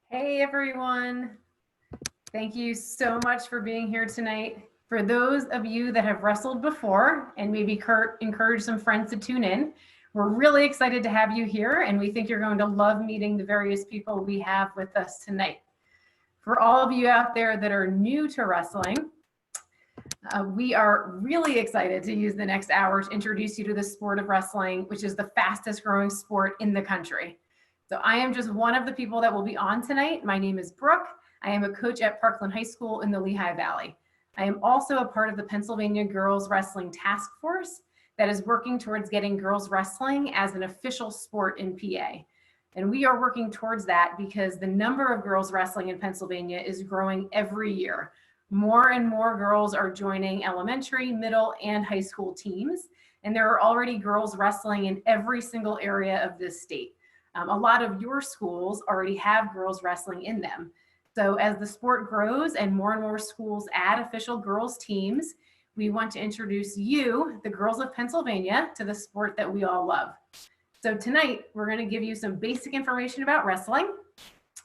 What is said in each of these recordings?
Hey everyone. Thank you so much for being here tonight. For those of you that have wrestled before and maybe encourage some friends to tune in, we're really excited to have you here and we think you're going to love meeting the various people we have with us tonight. For all of you out there that are new to wrestling, we are really excited to use the next hour to introduce you to the sport of wrestling, which is the fastest growing sport in the country. So I am just one of the people that will be on tonight. My name is Brooke. I am a coach at Parkland High School in the Lehigh Valley. I am also a part of the Pennsylvania Girls Wrestling Task Force that is working towards getting girls wrestling as an official sport in PA. And we are working towards that because the number of girls wrestling in Pennsylvania is growing every year. More and more girls are joining elementary, middle, and high school teams. And there are already girls wrestling in every single area of this state. A lot of your schools already have girls wrestling in them. So as the sport grows and more schools add official girls teams, we want to introduce you, the girls of Pennsylvania, to the sport that we all love. So tonight, we're going to give you some basic information about wrestling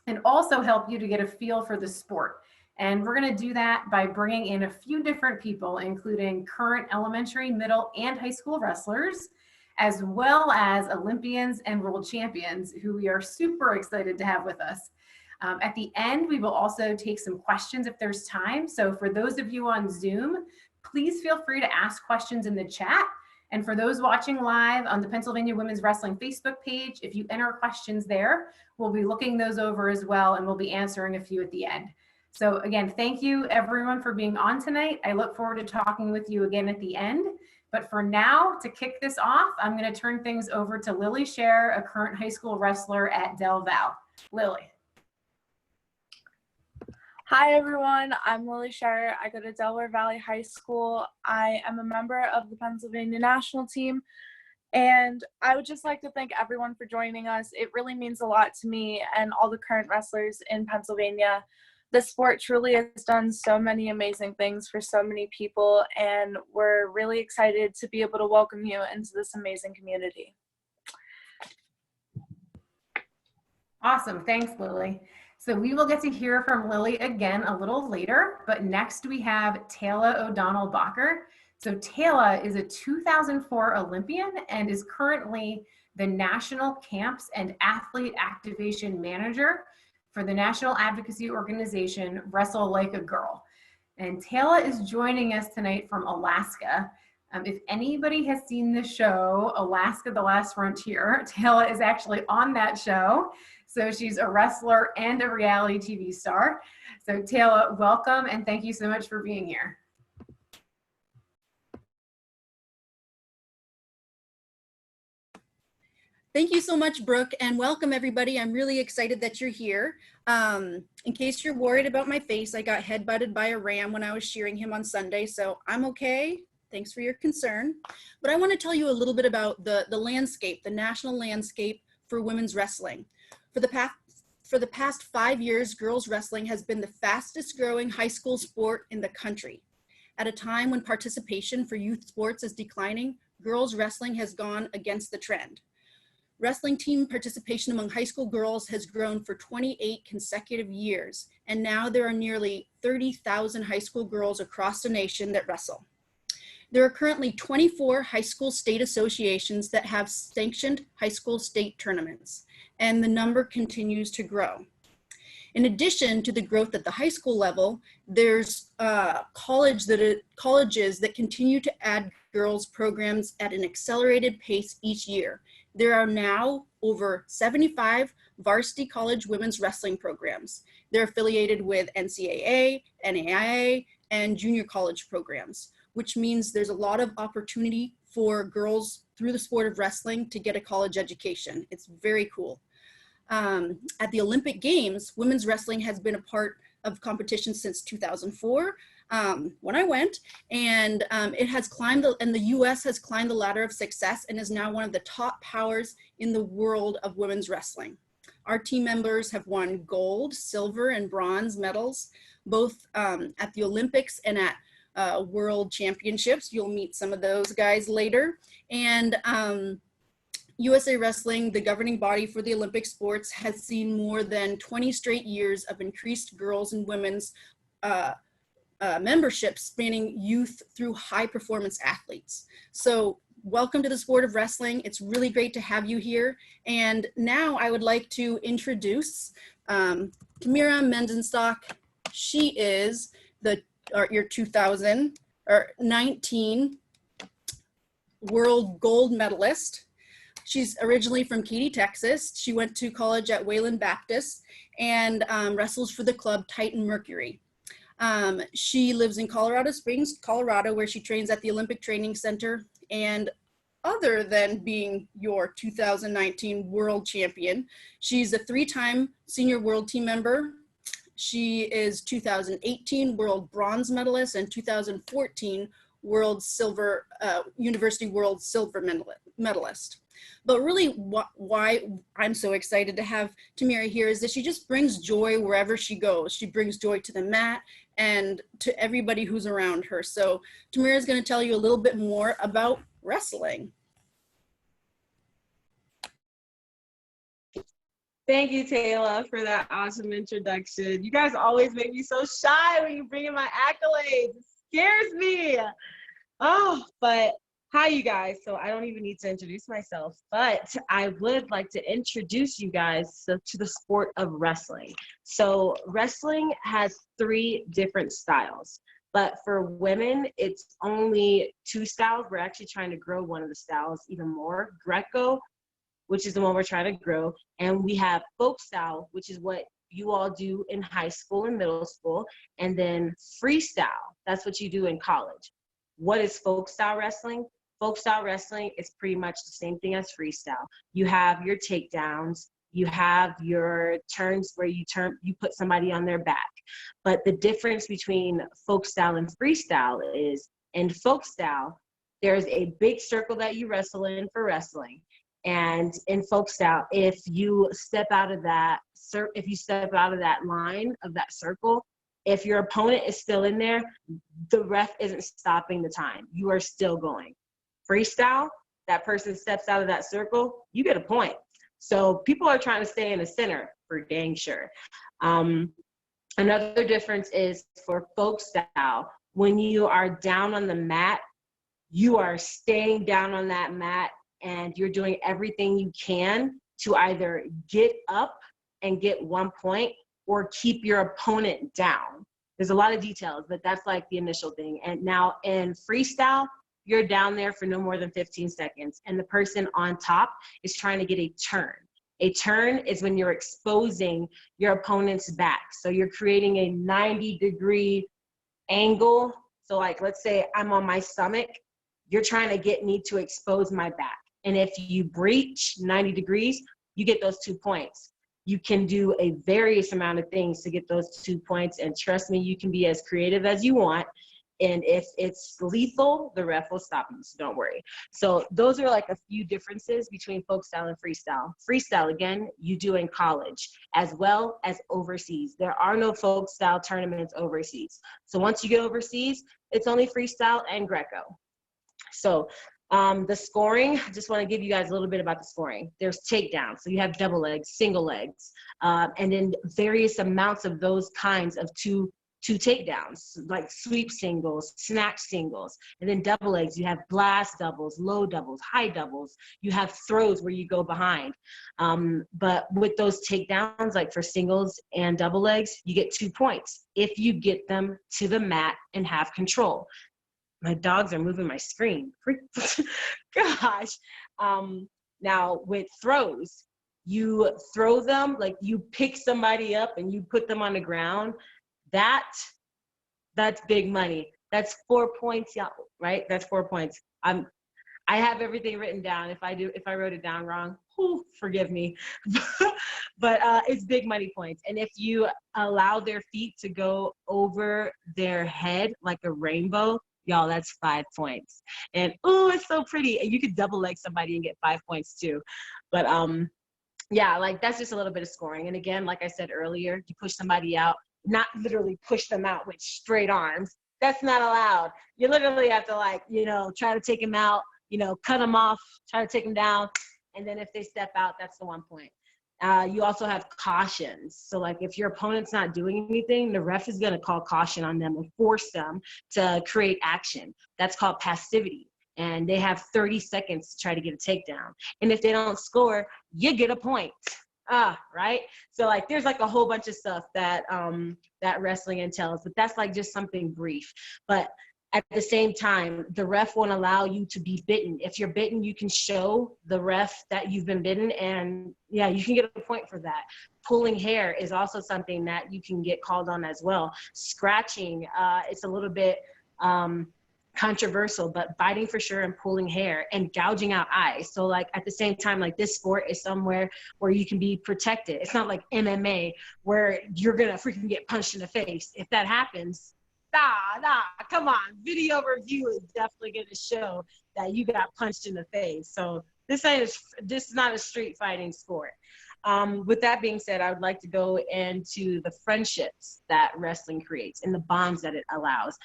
and also help you to get a feel for the sport. And we're going to do that by bringing in a few different people, including current elementary, middle, and high school wrestlers, as well as Olympians and world champions who we are super excited to have with us. At the end, we will also take some questions if there's time. So for those of you on Zoom, please feel free to ask questions in the chat. And for those watching live on the Pennsylvania Women's Wrestling Facebook page, if you enter questions there, we'll be looking those over as well, and we'll be answering a few at the end. So again, thank you everyone for being on tonight. I look forward to talking with you again at the end. But for now, to kick this off, I'm going to turn things over to Lily Scher, a current high school wrestler at Del Val. Lily. Hi everyone, I'm Lily Scher. I go to Delaware Valley High School. I am a member of the Pennsylvania national team, and I would just like to thank everyone for joining us. It really means a lot to me and all the current wrestlers in Pennsylvania. The sport truly has done so many amazing things for so many people, and we're really excited to be able to welcome you into this amazing community. Awesome, thanks Lily. So we will get to hear from Lily again a little later, but next we have Taylor O'Donnell Daugher. So Taylor is a 2004 Olympian and is currently the National Camps and Athlete Activation Manager for the national advocacy organization Wrestle Like a Girl. And Taylor is joining us tonight from Alaska. If anybody has seen the show, Alaska, The Last Frontier, Taylor is actually on that show. So she's a wrestler and a reality TV star. So Taylor, welcome and thank you so much for being here. Thank you so much, Brooke, and welcome everybody. I'm really excited that you're here. In case you're worried about my face, I got head-butted by a ram when I was shearing him on Sunday, so I'm okay. Thanks for your concern. But I want to tell you a little bit about the landscape, the national landscape for women's wrestling. For the past 5 years, girls wrestling has been the fastest growing high school sport in the country. At a time when participation for youth sports is declining, girls wrestling has gone against the trend. Wrestling team participation among high school girls has grown for 28 consecutive years, and now there are nearly 30,000 high school girls across the nation that wrestle. There are currently 24 high school state associations that have sanctioned high school state tournaments, and the number continues to grow. In addition to the growth at the high school level, there's colleges that continue to add girls programs at an accelerated pace each year. There are now over 75 varsity college women's wrestling programs. They're affiliated with NCAA, NAIA, and junior college programs, which means there's a lot of opportunity for girls through the sport of wrestling to get a college education. It's very cool. At the Olympic Games, women's wrestling has been a part of competition since 2004 when I went, and it has climbed, and the US has climbed the ladder of success and is now one of the top powers in the world of women's wrestling. Our team members have won gold, silver, and bronze medals, both at the Olympics and at world championships. You'll meet some of those guys later. And USA Wrestling, the governing body for the Olympic sports, has seen more than 20 straight years of increased girls and women's membership spanning youth through high performance athletes. So welcome to the sport of wrestling. It's really great to have you here. And now I would like to introduce Tamara Mendon. She is your 2019 world gold medalist. She's originally from Katy, Texas. She went to college at Wayland Baptist and wrestles for the club Titan Mercury. She lives in Colorado Springs, Colorado, where she trains at the Olympic Training Center. And other than being your 2019 world champion, she's a 3-time senior world team member. She is 2018 world bronze medalist and 2014 world silver, university world silver medalist. But really why I'm so excited to have Tamara here is that she just brings joy wherever she goes. She brings joy to the mat and to everybody who's around her. So Tamara is going to tell you a little bit more about wrestling. Thank you, Taylor, for that awesome introduction. You guys always make me so shy when you bring in my accolades. It scares me. Oh, but hi, you guys. So I don't even need to introduce myself, but I would like to introduce you guys to the sport of wrestling. So wrestling has 3 different styles, but for women, it's only 2 styles. We're actually trying to grow one of the styles even more, Greco, which is the one we're trying to grow. And we have folk style, which is what you all do in high school and middle school. And then freestyle, that's what you do in college. What is folk style wrestling? Folk style wrestling is pretty much the same thing as freestyle. You have your takedowns, you have your turns where you put somebody on their back. But the difference between folk style and freestyle is in folk style, there's a big circle that you wrestle in for wrestling. And in folk style, if you step out of that line of that circle, if your opponent is still in there, the ref isn't stopping the time. You are still going. Freestyle, that person steps out of that circle, you get a point. So people are trying to stay in the center for dang sure. Another difference is for folk style, when you are down on the mat, you are staying down on that mat and you're doing everything you can to either get up and get 1 point or keep your opponent down. There's a lot of details, but that's like the initial thing. And now in freestyle, you're down there for no more than 15 seconds. And the person on top is trying to get a turn. A turn is when you're exposing your opponent's back. So you're creating a 90-degree angle. So like, let's say I'm on my stomach, you're trying to get me to expose my back. And if you breach 90 degrees, you get those 2 points. You can do a various amount of things to get those 2 points. And trust me, you can be as creative as you want. And if it's lethal, the ref will stop you, so don't worry. So those are like a few differences between folk style and freestyle. Freestyle, again, you do in college as well as overseas. There are no folk style tournaments overseas. So once you get overseas, it's only freestyle and Greco. So the scoring, I just want to give you guys a little bit about the scoring. There's takedowns, so you have double legs, single legs, and then various amounts of those kinds of two takedowns, like sweep singles, snatch singles, and then double legs. You have blast doubles, low doubles, high doubles. You have throws where you go behind. But with those takedowns, like for singles and double legs, you get 2 points if you get them to the mat and have control. My dogs are moving my screen. Gosh. Now with throws, you throw them, like you pick somebody up and you put them on the ground. That's big money. That's 4 points, y'all, right? That's 4 points. I have everything written down. If I wrote it down wrong, forgive me. But it's big money points. And if you allow their feet to go over their head like a rainbow, y'all, that's 5 points. And it's so pretty. And you could double leg somebody and get 5 points too. But yeah, like that's just a little bit of scoring. And again, like I said earlier, you push somebody out, not literally push them out with straight arms. That's not allowed. You literally have to, like, try to take them out, cut them off, try to take them down. And then if they step out, that's the 1 point. You also have cautions. So like if your opponent's not doing anything, the ref is going to call caution on them and force them to create action. That's called passivity. And they have 30 seconds to try to get a takedown. And if they don't score, you get a point. Right? So like there's like a whole bunch of stuff that that wrestling entails, but that's like just something brief. But at the same time, the ref won't allow you to be bitten. If you're bitten, you can show the ref that you've been bitten, and yeah, you can get a point for that. Pulling hair is also something that you can get called on as well. Scratching, it's a little bit controversial, but biting for sure, and pulling hair, and gouging out eyes. So like at the same time, like this sport is somewhere where you can be protected. It's not like MMA where you're gonna freaking get punched in the face. If that happens, come on. Video review is definitely gonna show that you got punched in the face. So this is not a street fighting sport. With that being said, I would like to go into the friendships that wrestling creates and the bonds that it allows.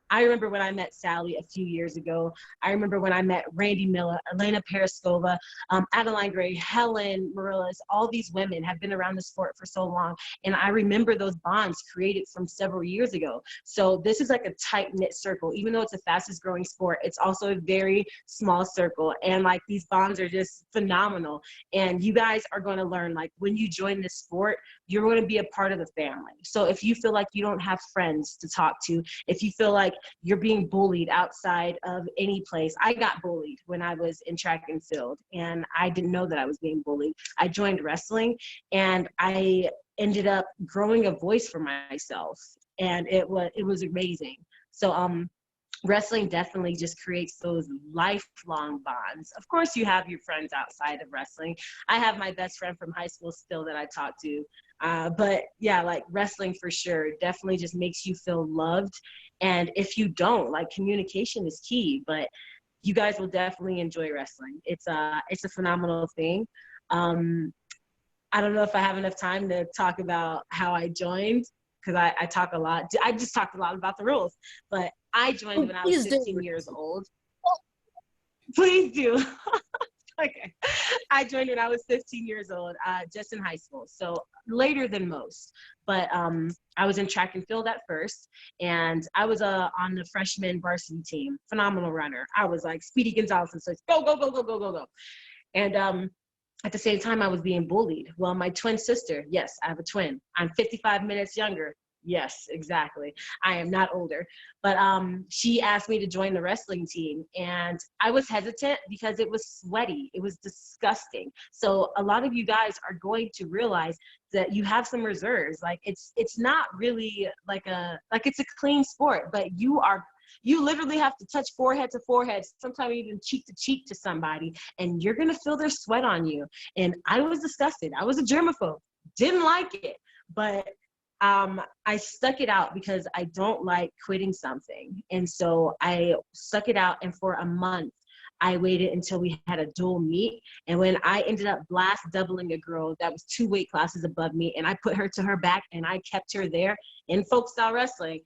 I remember when I met Sally a few years ago. I remember when I met Randy Miller, Elena Periskova, Adeline Gray, Helen Morillas. All these women have been around the sport for so long. And I remember those bonds created from several years ago. So this is like a tight-knit circle. Even though it's the fastest growing sport, it's also a very small circle. And like these bonds are just phenomenal. And you guys are going to learn, like when you join this sport, you're going to be a part of the family. So if you feel like you don't have friends to talk to, if you feel like you're being bullied outside of any place, I got bullied when I was in track and field, and I didn't know that I was being bullied. I joined wrestling, and I ended up growing a voice for myself, and it was amazing. So wrestling definitely just creates those lifelong bonds. Of course, you have your friends outside of wrestling. I have my best friend from high school still that I talk to. But yeah, like wrestling for sure definitely just makes you feel loved. And if you don't, like communication is key, but you guys will definitely enjoy wrestling. It's a phenomenal thing. I don't know if I have enough time to talk about how I joined, because I talk a lot. I just talked a lot about the rules, but I joined when I was 15 years old. Please do. Okay. I joined when I was 15 years old, just in high school. So later than most. But I was in track and field at first, and I was on the freshman varsity team. Phenomenal runner. I was like Speedy Gonzalez, and so it's go, go, go, go, go, go, go. And at the same time, I was being bullied. Well, my twin sister, yes, I have a twin. I'm 55 minutes younger. Yes, exactly. I am not older. But she asked me to join the wrestling team, and I was hesitant because it was sweaty. It was disgusting. So a lot of you guys are going to realize that you have some reserves. Like it's not really like it's a clean sport, but you literally have to touch forehead to forehead, sometimes even cheek to cheek to somebody, and you're going to feel their sweat on you. And I was disgusted. I was a germaphobe. Didn't like it. But I stuck it out because I don't like quitting something. And so I stuck it out, and for a month, I waited until we had a dual meet. And when I ended up blast doubling a girl that was 2 weight classes above me, and I put her to her back and I kept her there in folk style wrestling,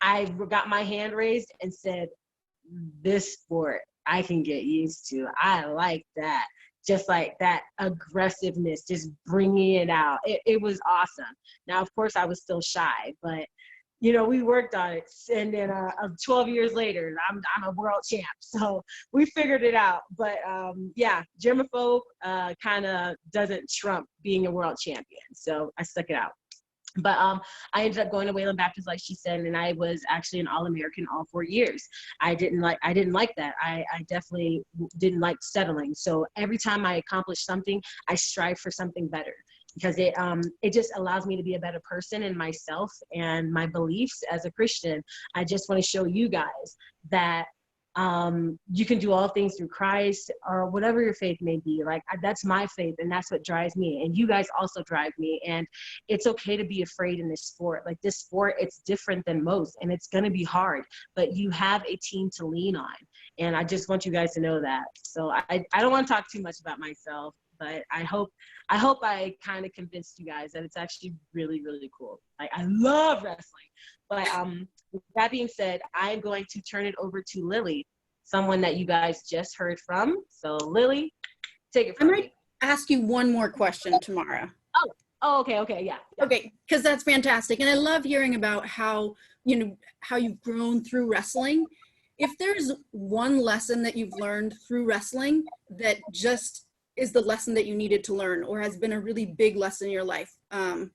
I got my hand raised and said, this sport I can get used to. I like that. Just like that aggressiveness, just bringing it out. It was awesome. Now, of course, I was still shy, but you know, we worked on it. And then 12 years later, I'm a world champ. So we figured it out. But yeah, germaphobe kind of doesn't trump being a world champion. So I stuck it out. But I ended up going to Wayland Baptist, like she said, and I was actually an All-American all 4 years. I didn't like that. I definitely didn't like settling. So every time I accomplished something, I strive for something better, because it just allows me to be a better person in myself and my beliefs as a Christian. I just want to show you guys that you can do all things through Christ, or whatever your faith may be. Like that's my faith, and that's what drives me, and you guys also drive me. And it's okay to be afraid in this sport. Like this sport, it's different than most, and it's going to be hard, but you have a team to lean on. And I just want you guys to know that. So I don't want to talk too much about myself, but I hope I kind of convinced you guys that it's actually really, really cool. Like I love wrestling. But with that being said, I'm going to turn it over to Lily, someone that you guys just heard from. So Lily, Take it I from might me. ask you one more question, Tamara. Oh, okay, yeah. Okay, because that's fantastic. And I love hearing about how, how you've grown through wrestling. If there's one lesson that you've learned through wrestling that just is the lesson that you needed to learn or has been a really big lesson in your life,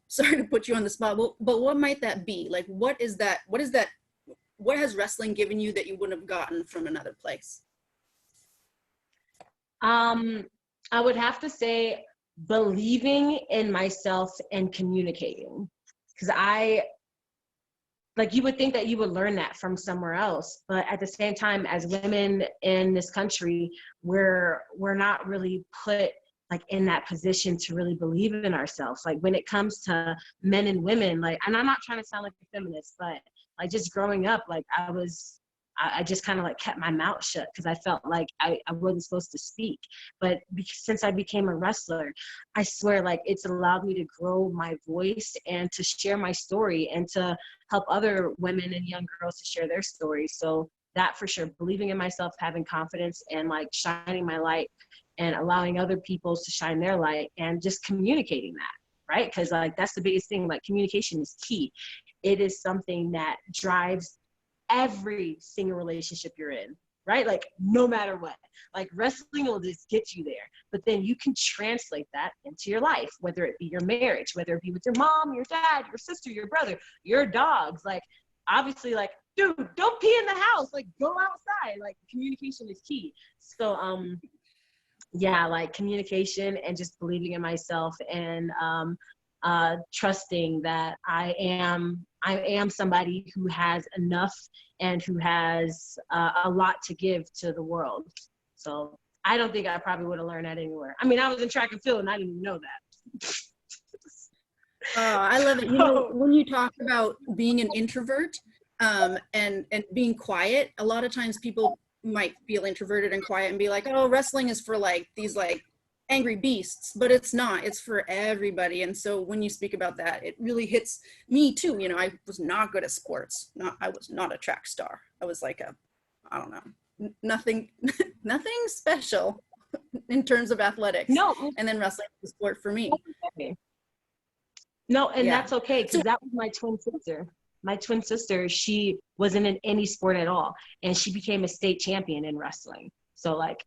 sorry to put you on the spot, but what might that be? Like, what has wrestling given you that you wouldn't have gotten from another place? I would have to say believing in myself and communicating, because you would think that you would learn that from somewhere else, but at the same time, as women in this country, we're not really put like in that position to really believe in ourselves. Like when it comes to men and women, like, and I'm not trying to sound like a feminist, but like just growing up, like I just kind of like kept my mouth shut because I felt like I wasn't supposed to speak. But since I became a wrestler, I swear like it's allowed me to grow my voice and to share my story and to help other women and young girls to share their stories. So that for sure, believing in myself, having confidence and like shining my light and allowing other people to shine their light and just communicating that, right? Because like that's the biggest thing, like communication is key. It is something that drives every single relationship you're in, right? Like no matter what, like wrestling will just get you there, but then you can translate that into your life, whether it be your marriage, whether it be with your mom, your dad, your sister, your brother, your dogs. Like obviously, like, dude, don't pee in the house, like go outside. Like communication is key. So yeah, like communication and just believing in myself and trusting that I am somebody who has enough and who has a lot to give to the world. So I don't think I probably would have learned that anywhere. I mean, I was in track and field and I didn't even know that. I love it. You know, when you talk about being an introvert and being quiet, a lot of times people might feel introverted and quiet and be like, oh, wrestling is for like these like angry beasts, but it's not. It's for everybody. And so when you speak about that, it really hits me too. You know, I was not good at sports. I was not a track star. I was like I don't know, nothing special in terms of athletics. No. And then wrestling was a sport for me. No, and Yeah. that's okay, because that was my twin sister. My twin sister, she wasn't in any sport at all, and she became a state champion in wrestling. So like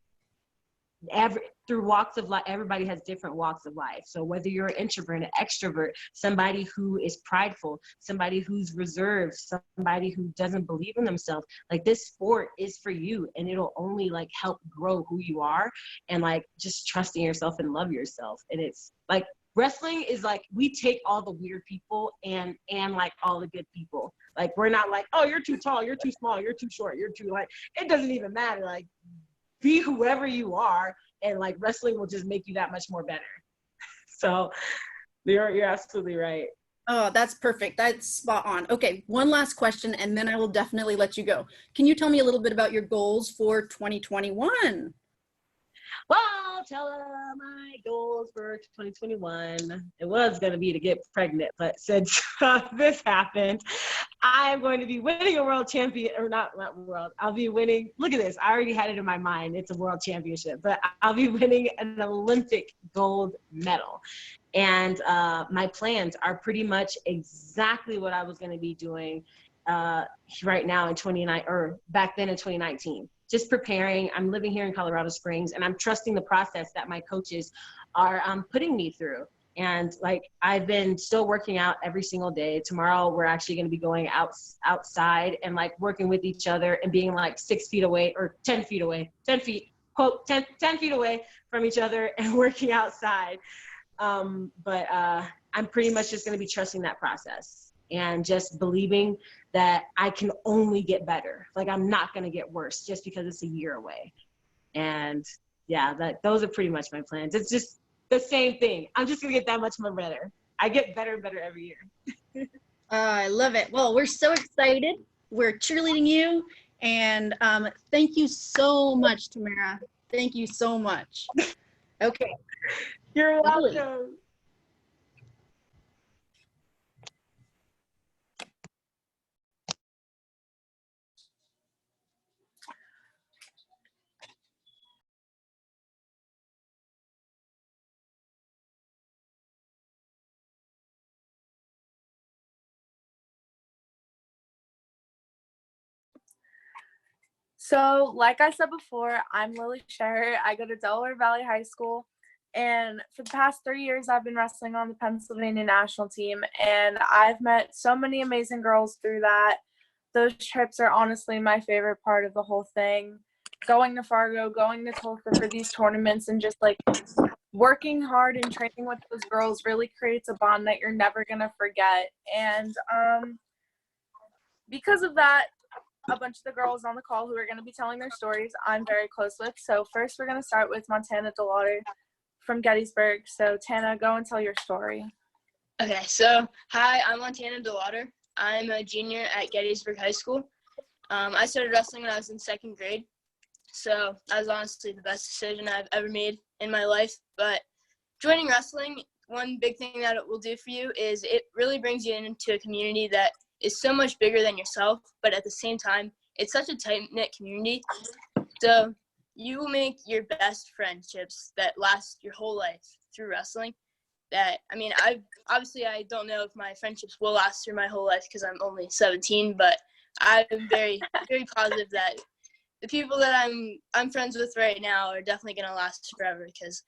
through walks of life, everybody has different walks of life. So whether you're an introvert, an extrovert, somebody who is prideful, somebody who's reserved, somebody who doesn't believe in themselves, like this sport is for you, and it'll only like help grow who you are and like just trusting yourself and love yourself. And it's like wrestling is like we take all the weird people and like all the good people. Like we're not like, oh, you're too tall, you're too small, you're too short, you're too like, it doesn't even matter. Like be whoever you are, and like wrestling will just make you that much more better. So you're absolutely right. Oh, that's perfect. That's spot on. Okay, one last question, and then I will definitely let you go. Can you tell me a little bit about your goals for 2021? Well, I'll tell my goals for 2021. It was going to be to get pregnant, but since this happened, I'm going to be winning a world champion, or not world. I'll be winning. Look at this. I already had it in my mind. It's a world championship, but I'll be winning an Olympic gold medal. And my plans are pretty much exactly what I was going to be doing right now in 29, or back then in 2019. Just preparing. I'm living here in Colorado Springs, and I'm trusting the process that my coaches are putting me through. And like, I've been still working out every single day. Tomorrow, we're actually going to be going outside and like working with each other and being like 6 feet away, or 10 feet away, 10 feet, quote, 10 feet away from each other and working outside. But I'm pretty much just going to be trusting that process and just believing that I can only get better. Like I'm not going to get worse just because it's a year away. And yeah, those are pretty much my plans. It's just the same thing. I'm just going to get that much more better. I get better and better every year. I love it. Well, we're so excited. We're cheerleading you. And thank you so much, Tamara. Thank you so much. Okay. You're Lovely. welcome. So, like I said before, I'm Lily Scherer. I go to Delaware Valley High School. And for the past 3 years, I've been wrestling on the Pennsylvania national team. And I've met so many amazing girls through that. Those trips are honestly my favorite part of the whole thing. Going to Fargo, going to Tulsa for these tournaments, and just like working hard and training with those girls really creates a bond that you're never going to forget. And because of that, a bunch of the girls on the call who are going to be telling their stories, I'm very close with. So first, we're going to start with Montana Delaughter from Gettysburg. So Tana, go and tell your story. Okay, so hi, I'm Montana Delaughter. I'm a junior at Gettysburg High School. I started wrestling when I was in 2nd grade, so that was honestly the best decision I've ever made in my life. But joining wrestling, one big thing that it will do for you is it really brings you into a community that is so much bigger than yourself, but at the same time, it's such a tight-knit community. So you will make your best friendships that last your whole life through wrestling. That, I mean, I don't know if my friendships will last through my whole life because I'm only 17, but I'm very, very positive that the people that I'm friends with right now are definitely going to last forever because,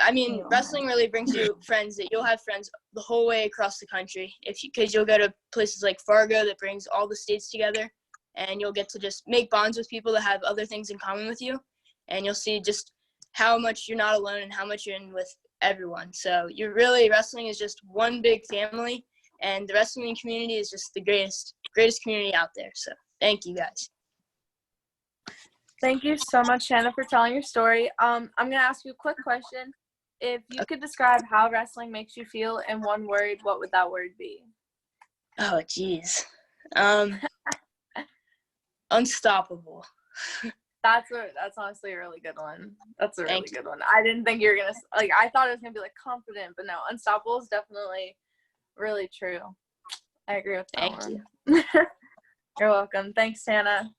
I mean, wrestling really brings you friends that you'll have friends the whole way across the country because you'll go to places like Fargo that brings all the states together, and you'll get to just make bonds with people that have other things in common with you, and you'll see just how much you're not alone and how much you're in with everyone. So wrestling is just one big family, and the wrestling community is just the greatest community out there. So thank you guys. Thank you so much, Shanna, for telling your story. I'm going to ask you a quick question. If you could describe how wrestling makes you feel in one word, what would that word be? Oh, geez. Unstoppable. That's honestly a really good one. That's a really good one. I didn't think you were going to, I thought it was going to be, confident, but no, unstoppable is definitely really true. I agree with that one. Thank you. You're welcome. Thanks, Tana.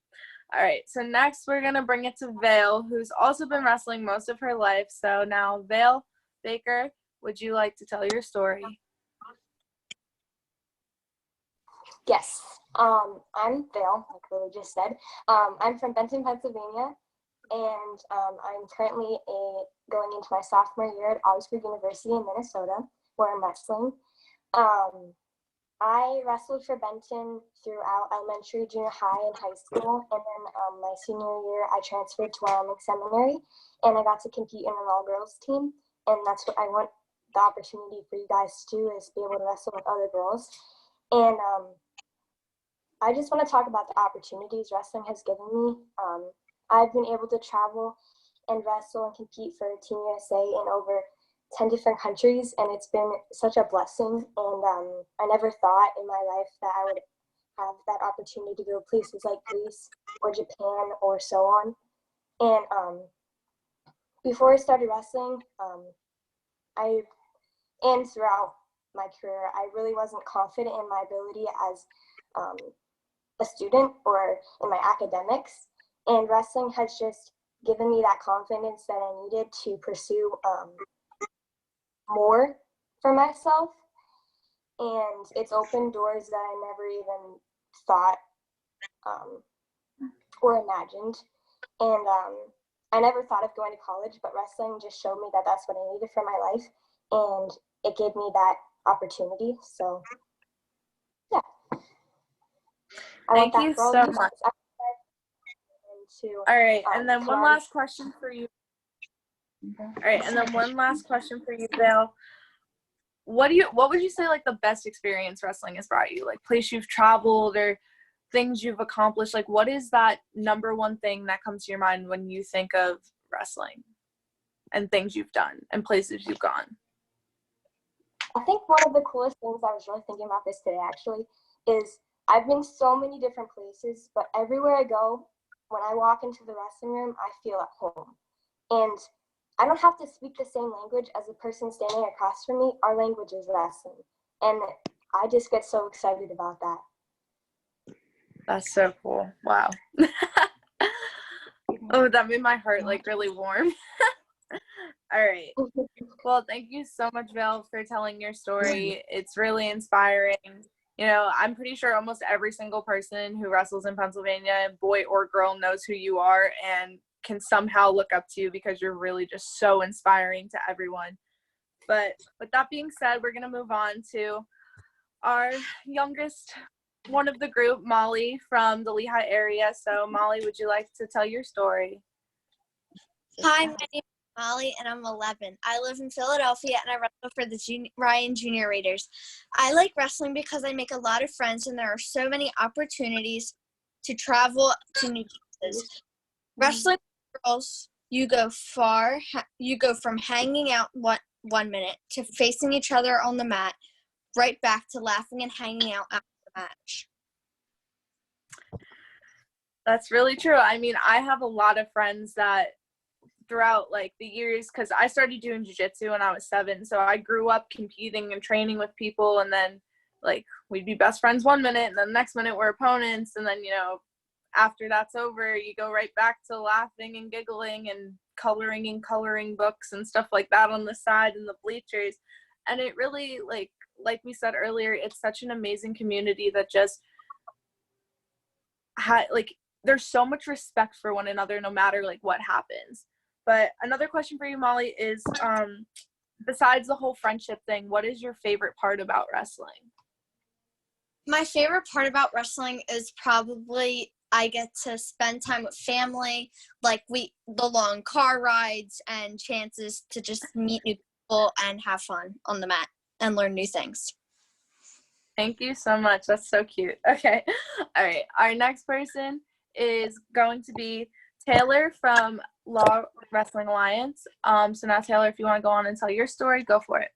All right, so next we're going to bring it to Vale, who's also been wrestling most of her life. So now, Vale Baker, would you like to tell your story? Yes. I'm Vale, like Lily just said. I'm from Benton, Pennsylvania, and I'm currently going into my sophomore year at Augsburg University in Minnesota, where I'm wrestling. I wrestled for Benton throughout elementary, junior high, and high school, and then my senior year, I transferred to Wyoming Seminary, and I got to compete in an all-girls team, and that's what I want the opportunity for you guys to do, is be able to wrestle with other girls. And I just want to talk about the opportunities wrestling has given me. I've been able to travel and wrestle and compete for Team USA in over 10 different countries, and it's been such a blessing. And I never thought in my life that I would have that opportunity to go places like Greece or Japan or so on. And before I started wrestling, and throughout my career, I really wasn't confident in my ability as a student or in my academics. And wrestling has just given me that confidence that I needed to pursue more for myself, and it's opened doors that I never even thought or imagined. And I never thought of going to college, but wrestling just showed me that that's what I needed for my life, and it gave me that opportunity. So yeah, thank you so much. All right, and then one last question for you. All right, and then one last question for you, Vale. What would you say the best experience wrestling has brought you? Place you've traveled or things you've accomplished? What is that number one thing that comes to your mind when you think of wrestling and things you've done and places you've gone? I think one of the coolest things, I was really thinking about this today actually, is I've been so many different places, but everywhere I go, when I walk into the wrestling room, I feel at home. And I don't have to speak the same language as the person standing across from me. Our language is wrestling. And I just get so excited about that. That's so cool. Wow. Oh, that made my heart really warm. All right. Well, thank you so much, Vale, for telling your story. It's really inspiring. I'm pretty sure almost every single person who wrestles in Pennsylvania, boy or girl, knows who you are and can somehow look up to you because you're really just so inspiring to everyone. But with that being said, we're going to move on to our youngest one of the group, Molly, from the Lehigh area. So Molly, would you like to tell your story? Hi, my name is Molly, and I'm 11. I live in Philadelphia, and I wrestle for the Ryan Junior Raiders. I like wrestling because I make a lot of friends, and there are so many opportunities to travel to new places. Wrestling girls, you go far. You go from hanging out 1 minute to facing each other on the mat, right back to laughing and hanging out after the match. That's really true. I mean, I have a lot of friends that throughout like the years, because I started doing jiu-jitsu when I was 7, so I grew up competing and training with people, and then like we'd be best friends 1 minute and then the next minute we're opponents, and then after that's over you go right back to laughing and giggling and coloring books and stuff like that on the side in the bleachers. And it really like we said earlier, it's such an amazing community that just there's so much respect for one another no matter like what happens. But another question for you, Molly, is besides the whole friendship thing, what is your favorite part about wrestling? My favorite part about wrestling is probably I get to spend time with family, like the long car rides and chances to just meet new people and have fun on the mat and learn new things. Thank you so much. That's so cute. Okay. All right. Our next person is going to be Taylor from Law Wrestling Alliance. So now, Taylor, if you want to go on and tell your story, go for it.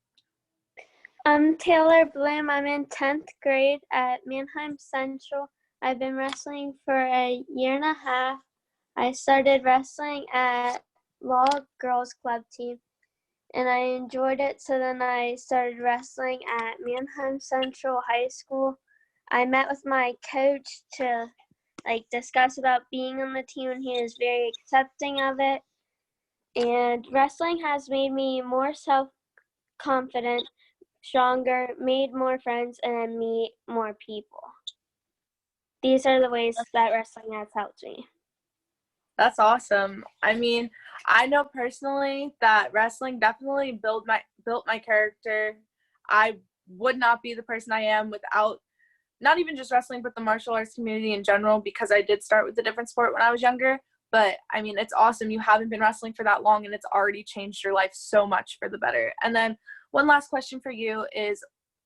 I'm Taylor Bloom. I'm in 10th grade at Mannheim Central. I've been wrestling for a year and a half. I started wrestling at Law Girls Club team, and I enjoyed it. So then I started wrestling at Mannheim Central High School. I met with my coach to discuss about being on the team, and he is very accepting of it. And wrestling has made me more self-confident, stronger, made more friends, and I meet more people. These are the ways that wrestling has helped me. That's awesome. I mean, I know personally that wrestling definitely built my character. I would not be the person I am without not even just wrestling, but the martial arts community in general, because I did start with a different sport when I was younger. But I mean, it's awesome. You haven't been wrestling for that long, and it's already changed your life so much for the better. And then one last question for you is,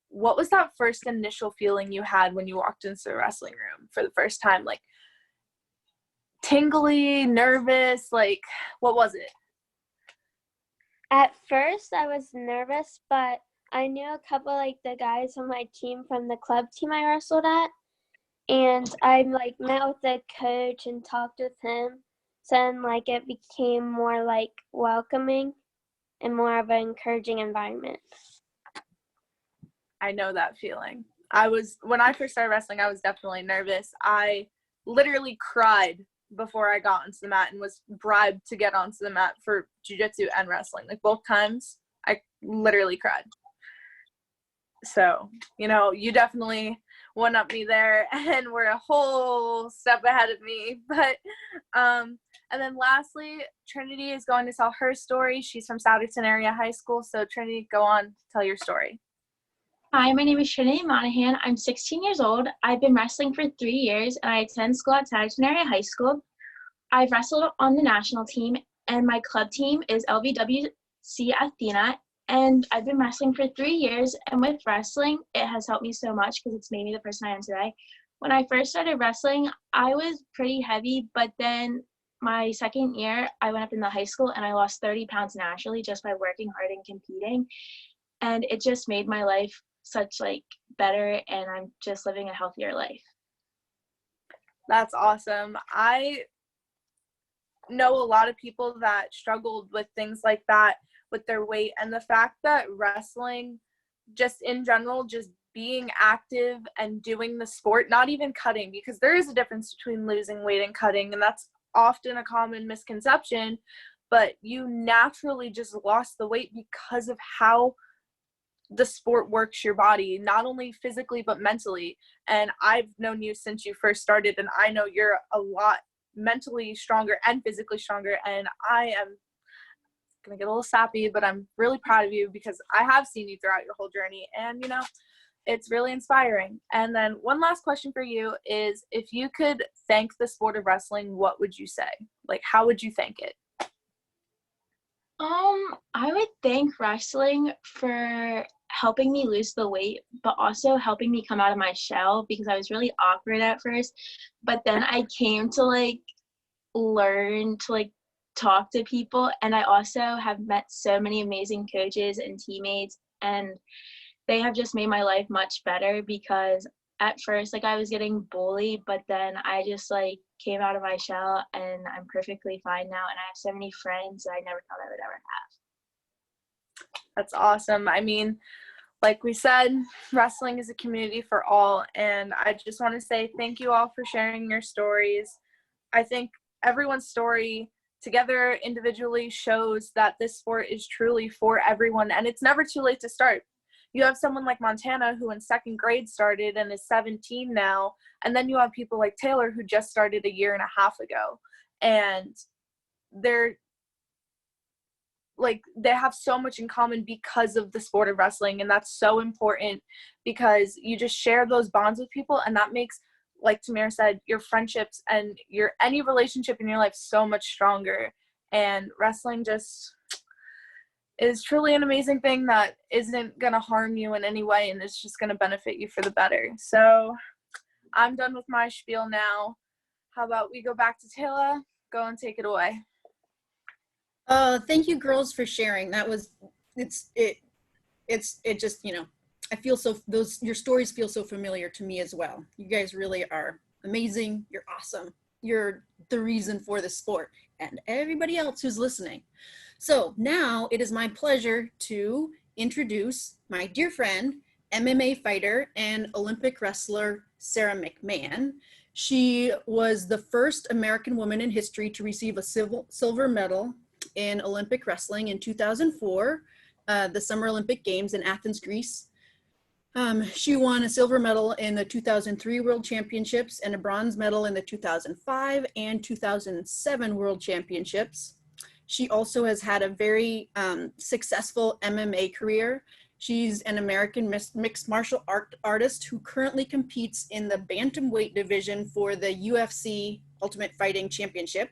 what was that first initial feeling you had when you walked into the wrestling room for the first time? Like tingly, nervous, what was it? At first, I was nervous, but I knew a couple the guys on my team from the club team I wrestled at, and I met with the coach and talked with him. So then it became more welcoming and more of an encouraging environment. I know that feeling. When I first started wrestling, I was definitely nervous. I literally cried before I got onto the mat and was bribed to get onto the mat for jiu-jitsu and wrestling. Both times, I literally cried. So, you definitely one-up me there and were a whole step ahead of me. But, and then lastly, Trinity is going to tell her story. She's from Souderton Area High School. So Trinity, go on, tell your story. Hi, my name is Trinity Monahan. I'm 16 years old. I've been wrestling for 3 years, and I attend school at Souderton Area High School. I've wrestled on the national team, and my club team is LVWC Athena, and I've been wrestling for 3 years, and with wrestling, it has helped me so much because it's made me the person I am today. When I first started wrestling, I was pretty heavy, but then my second year, I went up in the high school, and I lost 30 pounds naturally just by working hard and competing, and it just made my life such better, and I'm just living a healthier life. That's awesome. I know a lot of people that struggled with things like that with their weight, and the fact that wrestling just in general, just being active and doing the sport, not even cutting, because there is a difference between losing weight and cutting, and that's often a common misconception, but you naturally just lost the weight because of how the sport works your body, not only physically but mentally. And I've known you since you first started, and I know you're a lot mentally stronger and physically stronger, and I am gonna get a little sappy, but I'm really proud of you because I have seen you throughout your whole journey, and you know, it's really inspiring. And then one last question for you is, if you could thank the sport of wrestling, what would you say? Like, how would you thank it? I would thank wrestling for helping me lose the weight, but also helping me come out of my shell, because I was really awkward at first. But then I came to like learn to like talk to people, and I also have met so many amazing coaches and teammates, and they have just made my life much better, because at first like I was getting bullied, but then I just like came out of my shell and I'm perfectly fine now, and I have so many friends that I never thought I would ever have. That's awesome. I mean, like we said, wrestling is a community for all, and I just want to say thank you all for sharing your stories. I think everyone's story together individually shows that this sport is truly for everyone, and it's never too late to start. You have someone like Montana who in second grade started and is 17 now, and then you have people like Taylor who just started a year and a half ago, and they're like, they have so much in common because of the sport of wrestling, and that's so important because you just share those bonds with people, and that makes, like Tamara said, your friendships and your any relationship in your life so much stronger. And wrestling just is truly an amazing thing that isn't going to harm you in any way, and it's just going to benefit you for the better. So I'm done with my spiel now. How about we go back to Taylor? Go and take it away. Thank you, girls, for sharing. That was, it just, you know, I feel so, your stories feel so familiar to me as well. You guys really are amazing. You're awesome. You're the reason for the sport, and everybody else who's listening. So now it is my pleasure to introduce my dear friend, MMA fighter and Olympic wrestler, Sara Mcmann. She was the first American woman in history to receive a silver medal in Olympic wrestling in 2004, the Summer Olympic Games in Athens, Greece. She won a silver medal in the 2003 World Championships and a bronze medal in the 2005 and 2007 World Championships. She also has had a very successful MMA career. She's an American mixed martial artist who currently competes in the bantamweight division for the UFC Ultimate Fighting Championship.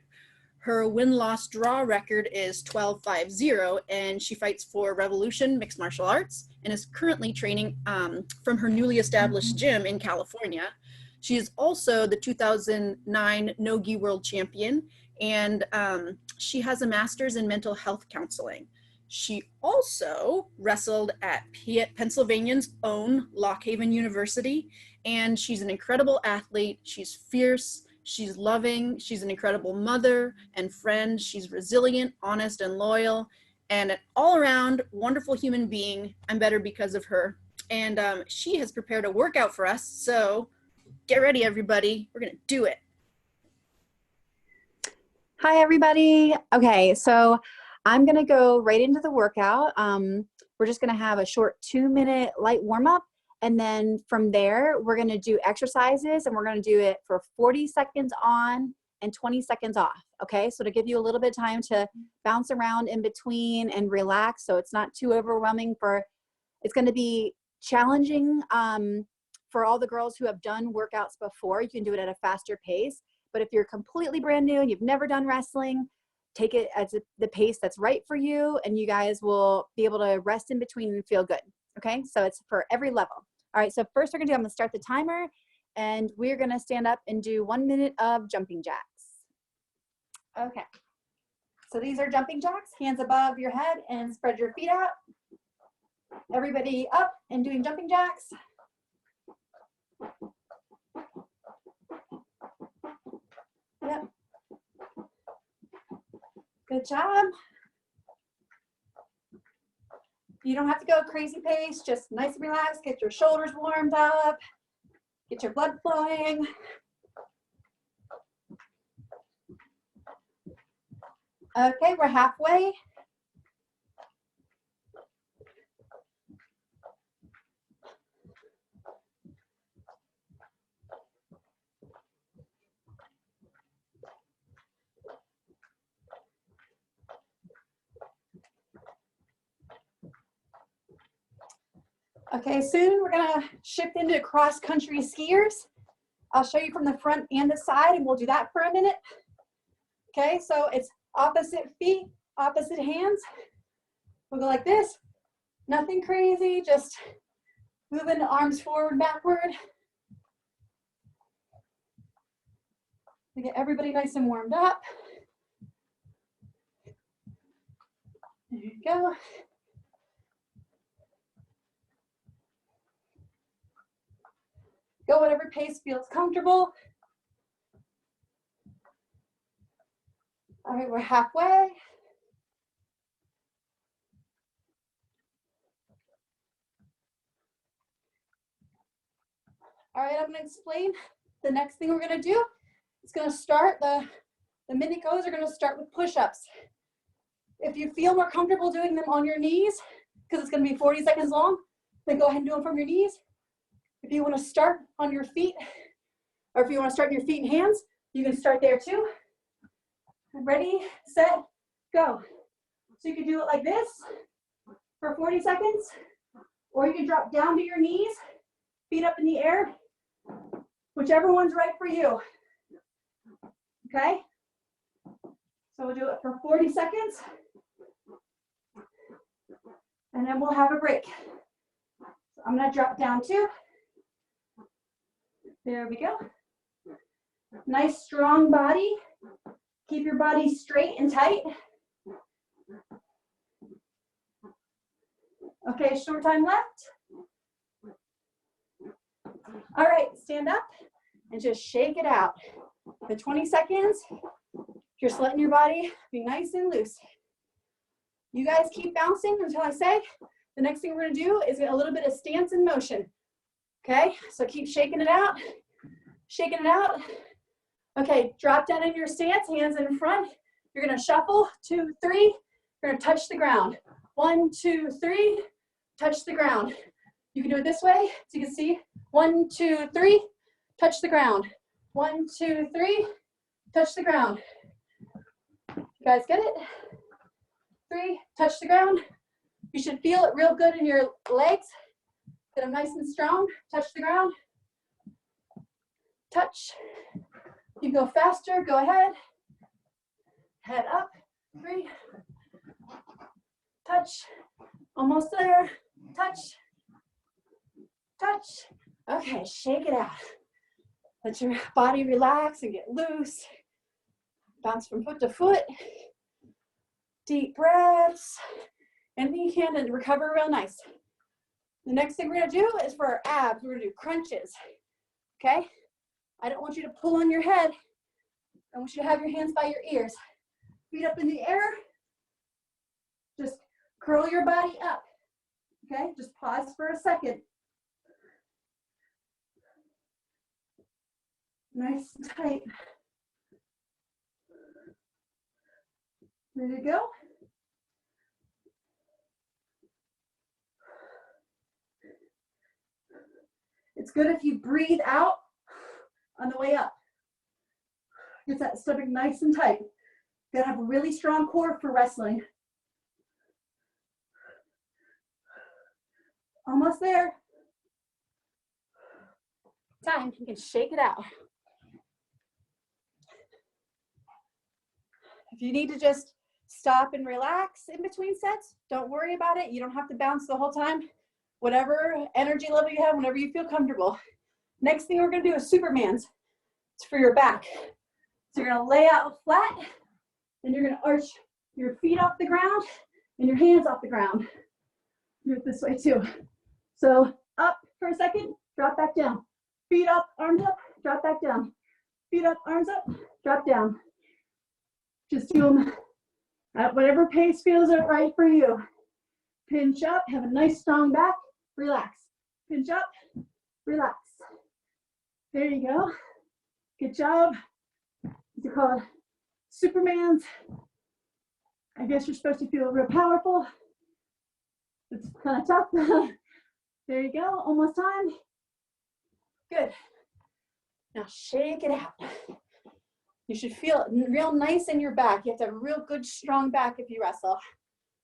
Her win-loss draw record is 12-5-0, and she fights for Revolution Mixed Martial Arts and is currently training from her newly established gym in California. She is also the 2009 No-Gi World Champion, and she has a master's in mental health counseling. She also wrestled at Pennsylvania's own Lock Haven University, and she's an incredible athlete. She's fierce. She's loving, she's an incredible mother and friend. She's resilient, honest, and loyal, and an all-around wonderful human being. I'm better because of her. And she has prepared a workout for us, so get ready, everybody. We're gonna do it. Hi, everybody. Okay, so I'm gonna go right into the workout. We're just gonna have a short 2-minute light warm-up. And then from there, we're going to do exercises, and we're going to do it for 40 seconds on and 20 seconds off. Okay, so to give you a little bit of time to bounce around in between and relax, so it's not too overwhelming. It's going to be challenging for all the girls who have done workouts before. You can do it at a faster pace. But if you're completely brand new and you've never done wrestling, take it at the pace that's right for you, and you guys will be able to rest in between and feel good. Okay, so it's for every level. All right, so first I'm gonna start the timer, and we're gonna stand up and do 1 minute of jumping jacks. Okay, so these are jumping jacks, hands above your head and spread your feet out. Everybody up and doing jumping jacks. Yep. Good job. You don't have to go crazy pace, just nice and relaxed. Get your shoulders warmed up, get your blood flowing. Okay, we're halfway. Okay, soon we're gonna shift into cross-country skiers. I'll show you from the front and the side, and we'll do that for a minute. Okay, so it's opposite feet, opposite hands. We'll go like this. Nothing crazy, just moving the arms forward, backward. We get everybody nice and warmed up. There you go. Go whatever pace feels comfortable. All right, we're halfway. All right, I'm gonna explain the next thing we're gonna do. It's gonna start, the mini goes are gonna start with push-ups. If you feel more comfortable doing them on your knees, because it's gonna be 40 seconds long, then go ahead and do them from your knees. If you wanna start on your feet, or if you wanna start on your feet and hands, you can start there too. Ready, set, go. So you can do it like this for 40 seconds, or you can drop down to your knees, feet up in the air, whichever one's right for you. Okay? So we'll do it for 40 seconds, and then we'll have a break. So I'm gonna drop down too. There we go. Nice strong body. Keep your body straight and tight. Okay, short time left. All right, stand up and just shake it out. For 20 seconds, just letting your body be nice and loose. You guys keep bouncing until I say. The next thing we're gonna do is get a little bit of stance and motion. Okay, so keep shaking it out, shaking it out. Okay, drop down in your stance, hands in front. You're gonna shuffle, 2, 3. You're gonna touch the ground. 1, 2, 3, touch the ground. You can do it this way, so you can see. 1, 2, 3, touch the ground. 1, 2, 3, touch the ground. You guys get it? 3, touch the ground. You should feel it real good in your legs. Get them nice and strong. Touch the ground. Touch. You go faster, go ahead. Head up, 3. Touch, almost there. Touch, touch. Okay, shake it out. Let your body relax and get loose. Bounce from foot to foot. Deep breaths. Anything you can to recover real nice. The next thing we're gonna do is for our abs, we're gonna do crunches, okay? I don't want you to pull on your head. I want you to have your hands by your ears. Feet up in the air. Just curl your body up, okay? Just pause for a second. Nice and tight. Ready to go? It's good if you breathe out on the way up. Get that stomach nice and tight. You gotta have a really strong core for wrestling. Almost there. Time, you can shake it out. If you need to just stop and relax in between sets, don't worry about it. You don't have to bounce the whole time. Whatever energy level you have, whenever you feel comfortable. Next thing we're gonna do is Superman's. It's for your back. So you're gonna lay out flat, and you're gonna arch your feet off the ground and your hands off the ground. Do it this way too. So up for a second, drop back down. Feet up, arms up, drop back down. Feet up, arms up, drop down. Just do them at whatever pace feels right for you. Pinch up, have a nice strong back, relax. Pinch up, relax. There you go. Good job. These are called Supermans. I guess you're supposed to feel real powerful. It's kind of tough. There you go, almost time. Good. Now shake it out. You should feel real nice in your back. You have to have a real good, strong back if you wrestle.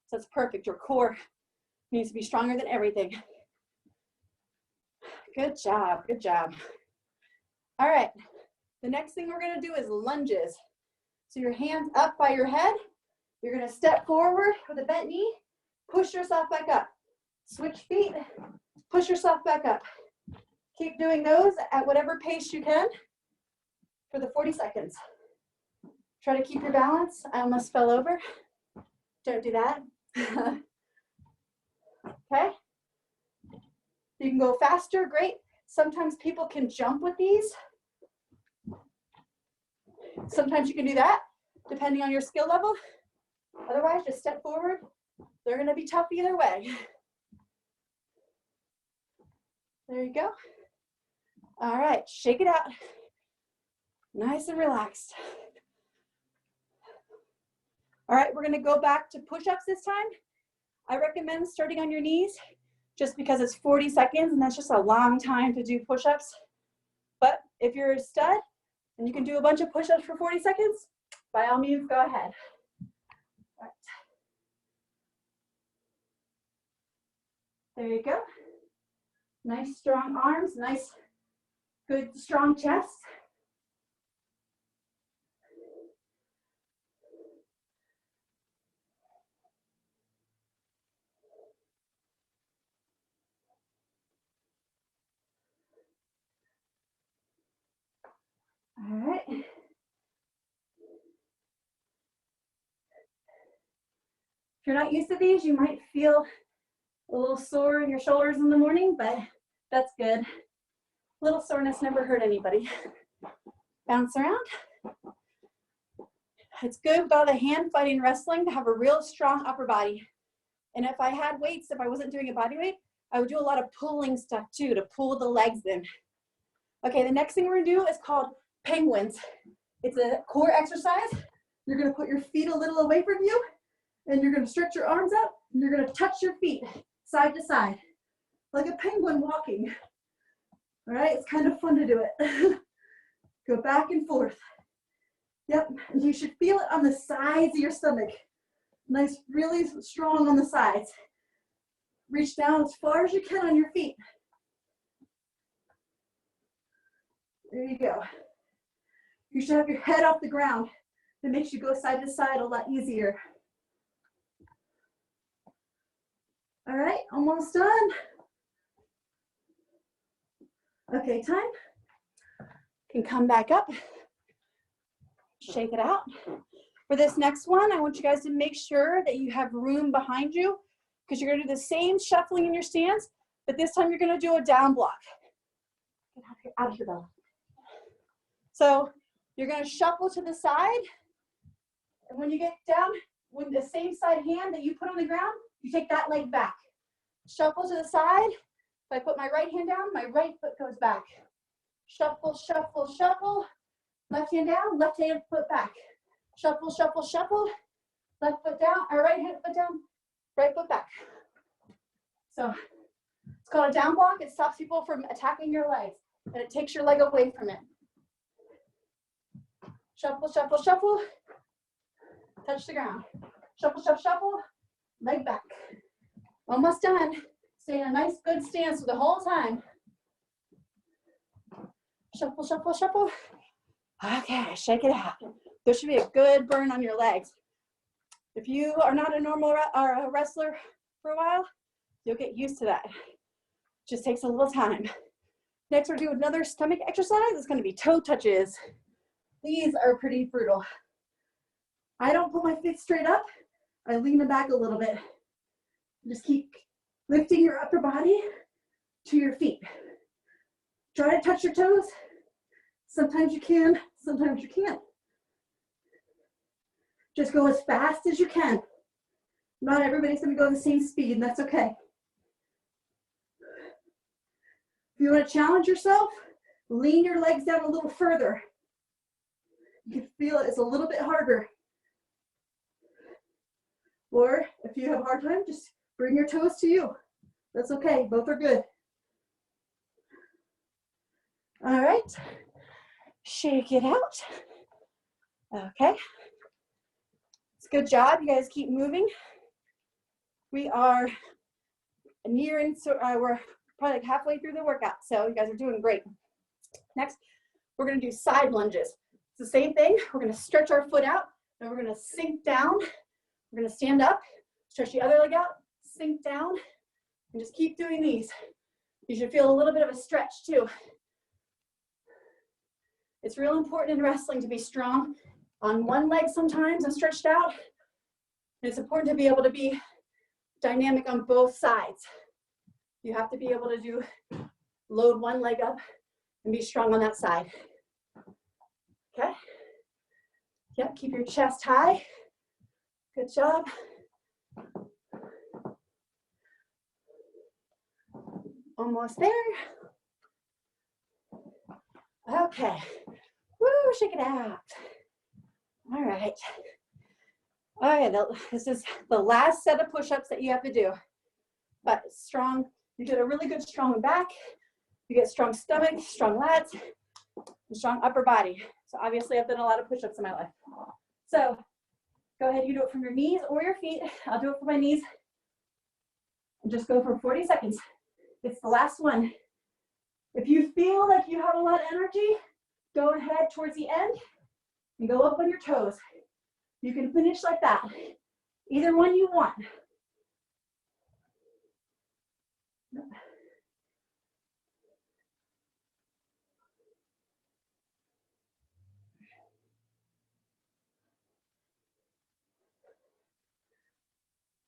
So it's perfect. Your core needs to be stronger than everything. Good job, good job. All right, the next thing we're gonna do is lunges. So your hands up by your head. You're gonna step forward with a bent knee, push yourself back up. Switch feet, push yourself back up. Keep doing those at whatever pace you can for the 40 seconds. Try to keep your balance. I almost fell over. Don't do that. Okay. You can go faster, great. Sometimes people can jump with these. Sometimes you can do that, depending on your skill level. Otherwise, just step forward. They're gonna be tough either way. There you go. All right, shake it out. Nice and relaxed. All right, we're gonna go back to push-ups this time. I recommend starting on your knees just because it's 40 seconds and that's just a long time to do push-ups. But if you're a stud and you can do a bunch of push-ups for 40 seconds, by all means, go ahead. All right. There you go. Nice strong arms, nice, good strong chest. All right. If you're not used to these, you might feel a little sore in your shoulders in the morning, but that's good. A little soreness never hurt anybody. Bounce around. It's good with all the hand fighting wrestling to have a real strong upper body. And if I had weights, if I wasn't doing a body weight, I would do a lot of pulling stuff too to pull the legs in. Okay, the next thing we're gonna do is called penguins. It's a core exercise. You're gonna put your feet a little away from you and you're gonna stretch your arms out and you're gonna touch your feet side to side, like a penguin walking. All right, it's kind of fun to do it. Go back and forth. Yep, and you should feel it on the sides of your stomach. Nice, really strong on the sides. Reach down as far as you can on your feet. There you go. You should have your head off the ground. It makes you go side to side a lot easier. All right, almost done. Okay, time. Can come back up. Shake it out. For this next one, I want you guys to make sure that you have room behind you because you're gonna do the same shuffling in your stance, but this time you're gonna do a down block. Get out of here, Bella. So you're gonna shuffle to the side, and when you get down, with the same side hand that you put on the ground, you take that leg back. Shuffle to the side. If I put my right hand down, my right foot goes back. Shuffle, shuffle, shuffle. Left hand down, left hand foot back. Shuffle, shuffle, shuffle. Left foot down, or right hand foot down, right foot back. So it's called a down block. It stops people from attacking your legs, and it takes your leg away from it. Shuffle, shuffle, shuffle. Touch the ground. Shuffle, shuffle, shuffle. Leg back. Almost done. Stay in a nice, good stance for the whole time. Shuffle, shuffle, shuffle. Okay, shake it out. There should be a good burn on your legs. If you are not a normal or a wrestler for a while, you'll get used to that. Just takes a little time. Next, we'll do another stomach exercise. It's going to be toe touches. These are pretty brutal. I don't put my feet straight up. I lean them back a little bit. Just keep lifting your upper body to your feet. Try to touch your toes. Sometimes you can, sometimes you can't. Just go as fast as you can. Not everybody's gonna go the same speed, and that's okay. If you wanna challenge yourself, lean your legs down a little further. You can feel it's a little bit harder. Or if you have a hard time, just bring your toes to you. That's okay, both are good. All right, shake it out. Okay, it's a good job. You guys keep moving. We are nearing, so we're probably like halfway through the workout. So you guys are doing great. Next, we're gonna do side lunges. It's the same thing. We're gonna stretch our foot out and we're gonna sink down. We're gonna stand up, stretch the other leg out, sink down, and just keep doing these. You should feel a little bit of a stretch too. It's real important in wrestling to be strong on one leg sometimes and stretched out. And it's important to be able to be dynamic on both sides. You have to be able to load one leg up and be strong on that side. Okay? Yep, keep your chest high. Good job. Almost there. Okay. Woo, shake it out. All right. Okay, this is the last set of push-ups that you have to do. But strong, you get a really good strong back. You get strong stomach, strong lats, and strong upper body. So obviously I've done a lot of push-ups in my life. So go ahead, you do it from your knees or your feet. I'll do it from my knees. And just go for 40 seconds. It's the last one. If you feel like you have a lot of energy, go ahead towards the end and go up on your toes. You can finish like that. Either one you want.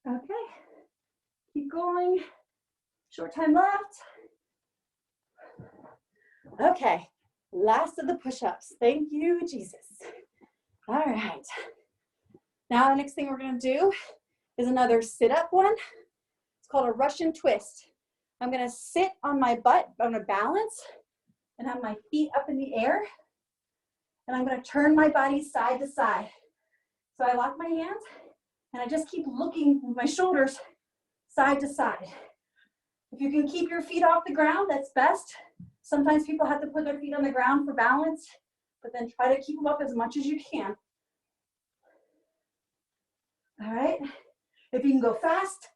Okay, keep going. Short time left. Okay, last of the push-ups. Thank you, Jesus. All right. Now the next thing we're gonna do is another sit-up one. It's called a Russian twist. I'm gonna sit on my butt, I'm gonna balance and have my feet up in the air. And I'm gonna turn my body side to side. So I lock my hands and I just keep looking with my shoulders side to side. If you can keep your feet off the ground, that's best. Sometimes people have to put their feet on the ground for balance, but then try to keep them up as much as you can. All right, if you can go fast,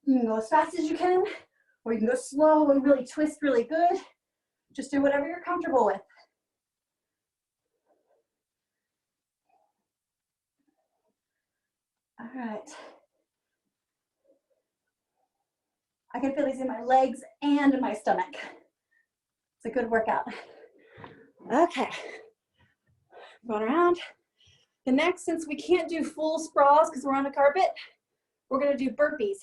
you can go as fast as you can, or you can go slow and really twist really good. Just do whatever you're comfortable with. All right. I can feel these in my legs and in my stomach. It's a good workout. Okay, going around. The next, since we can't do full sprawls because we're on a carpet, we're gonna do burpees.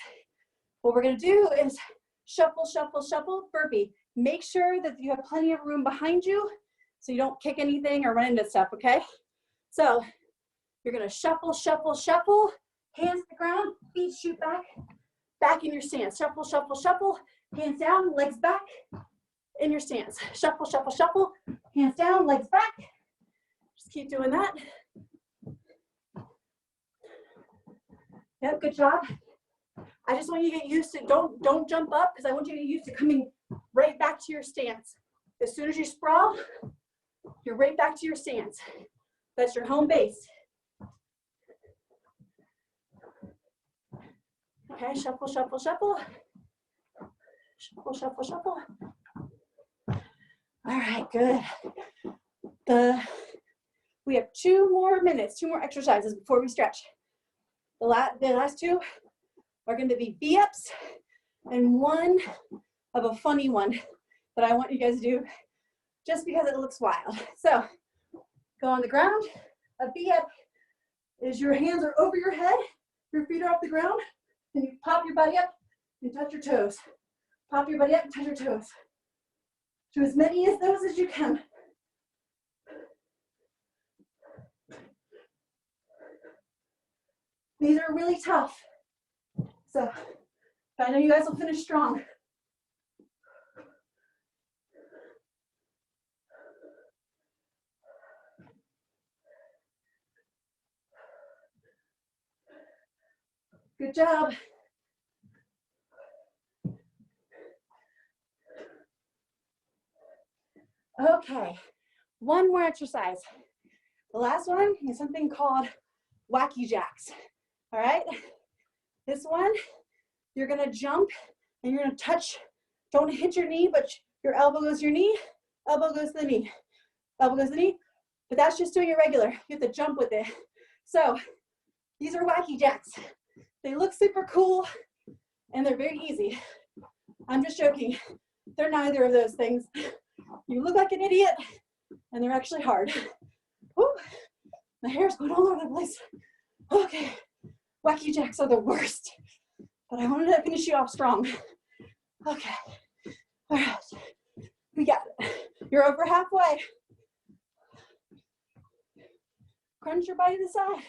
What we're gonna do is shuffle, shuffle, shuffle, burpee. Make sure that you have plenty of room behind you so you don't kick anything or run into stuff, okay? So you're gonna shuffle, shuffle, shuffle, hands to the ground, feet shoot back, back in your stance. Shuffle, shuffle, shuffle, hands down, legs back, in your stance. Shuffle, shuffle, shuffle, hands down, legs back. Just keep doing that. Yep, good job. I just want you to get used to, don't jump up because I want you to get used to coming right back to your stance. As soon as you sprawl, you're right back to your stance. That's your home base. Okay, shuffle, shuffle, shuffle. Shuffle, shuffle, shuffle. All right, good. We have 2 more minutes, 2 more exercises before we stretch. The last 2 are going to be V-ups and one of a funny one that I want you guys to do just because it looks wild. So go on the ground. A V-up is your hands are over your head, your feet are off the ground, and you pop your body up and touch your toes. Pop your body up and touch your toes. Do as many of those as you can. These are really tough. So I know you guys will finish strong. Good job. Okay, one more exercise. The last one is something called Wacky Jacks. All right, this one, you're gonna jump and you're gonna touch Don't hit your knee, but your elbow goes to your knee, elbow goes to the knee, elbow goes to the knee. But that's just doing it regular. You have to jump with it. So these are Wacky Jacks. They look super cool and they're very easy. I'm just joking. They're neither of those things. You look like an idiot and they're actually hard. Woo. My hair's going all over the place. Okay, Wacky Jacks are the worst, but I wanted to finish you off strong. Okay, all right, we got it. You're over halfway. Crunch your body to the side.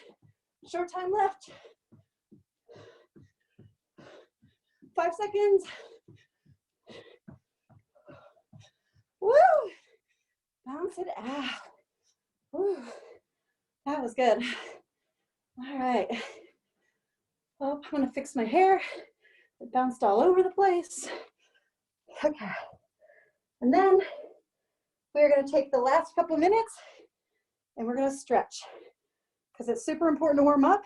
Short time left. 5 seconds. Woo! Bounce it out. Woo! That was good. All right. Oh, I'm gonna fix my hair. It bounced all over the place. Okay. And then we're gonna take the last couple minutes and we're gonna stretch because it's super important to warm up.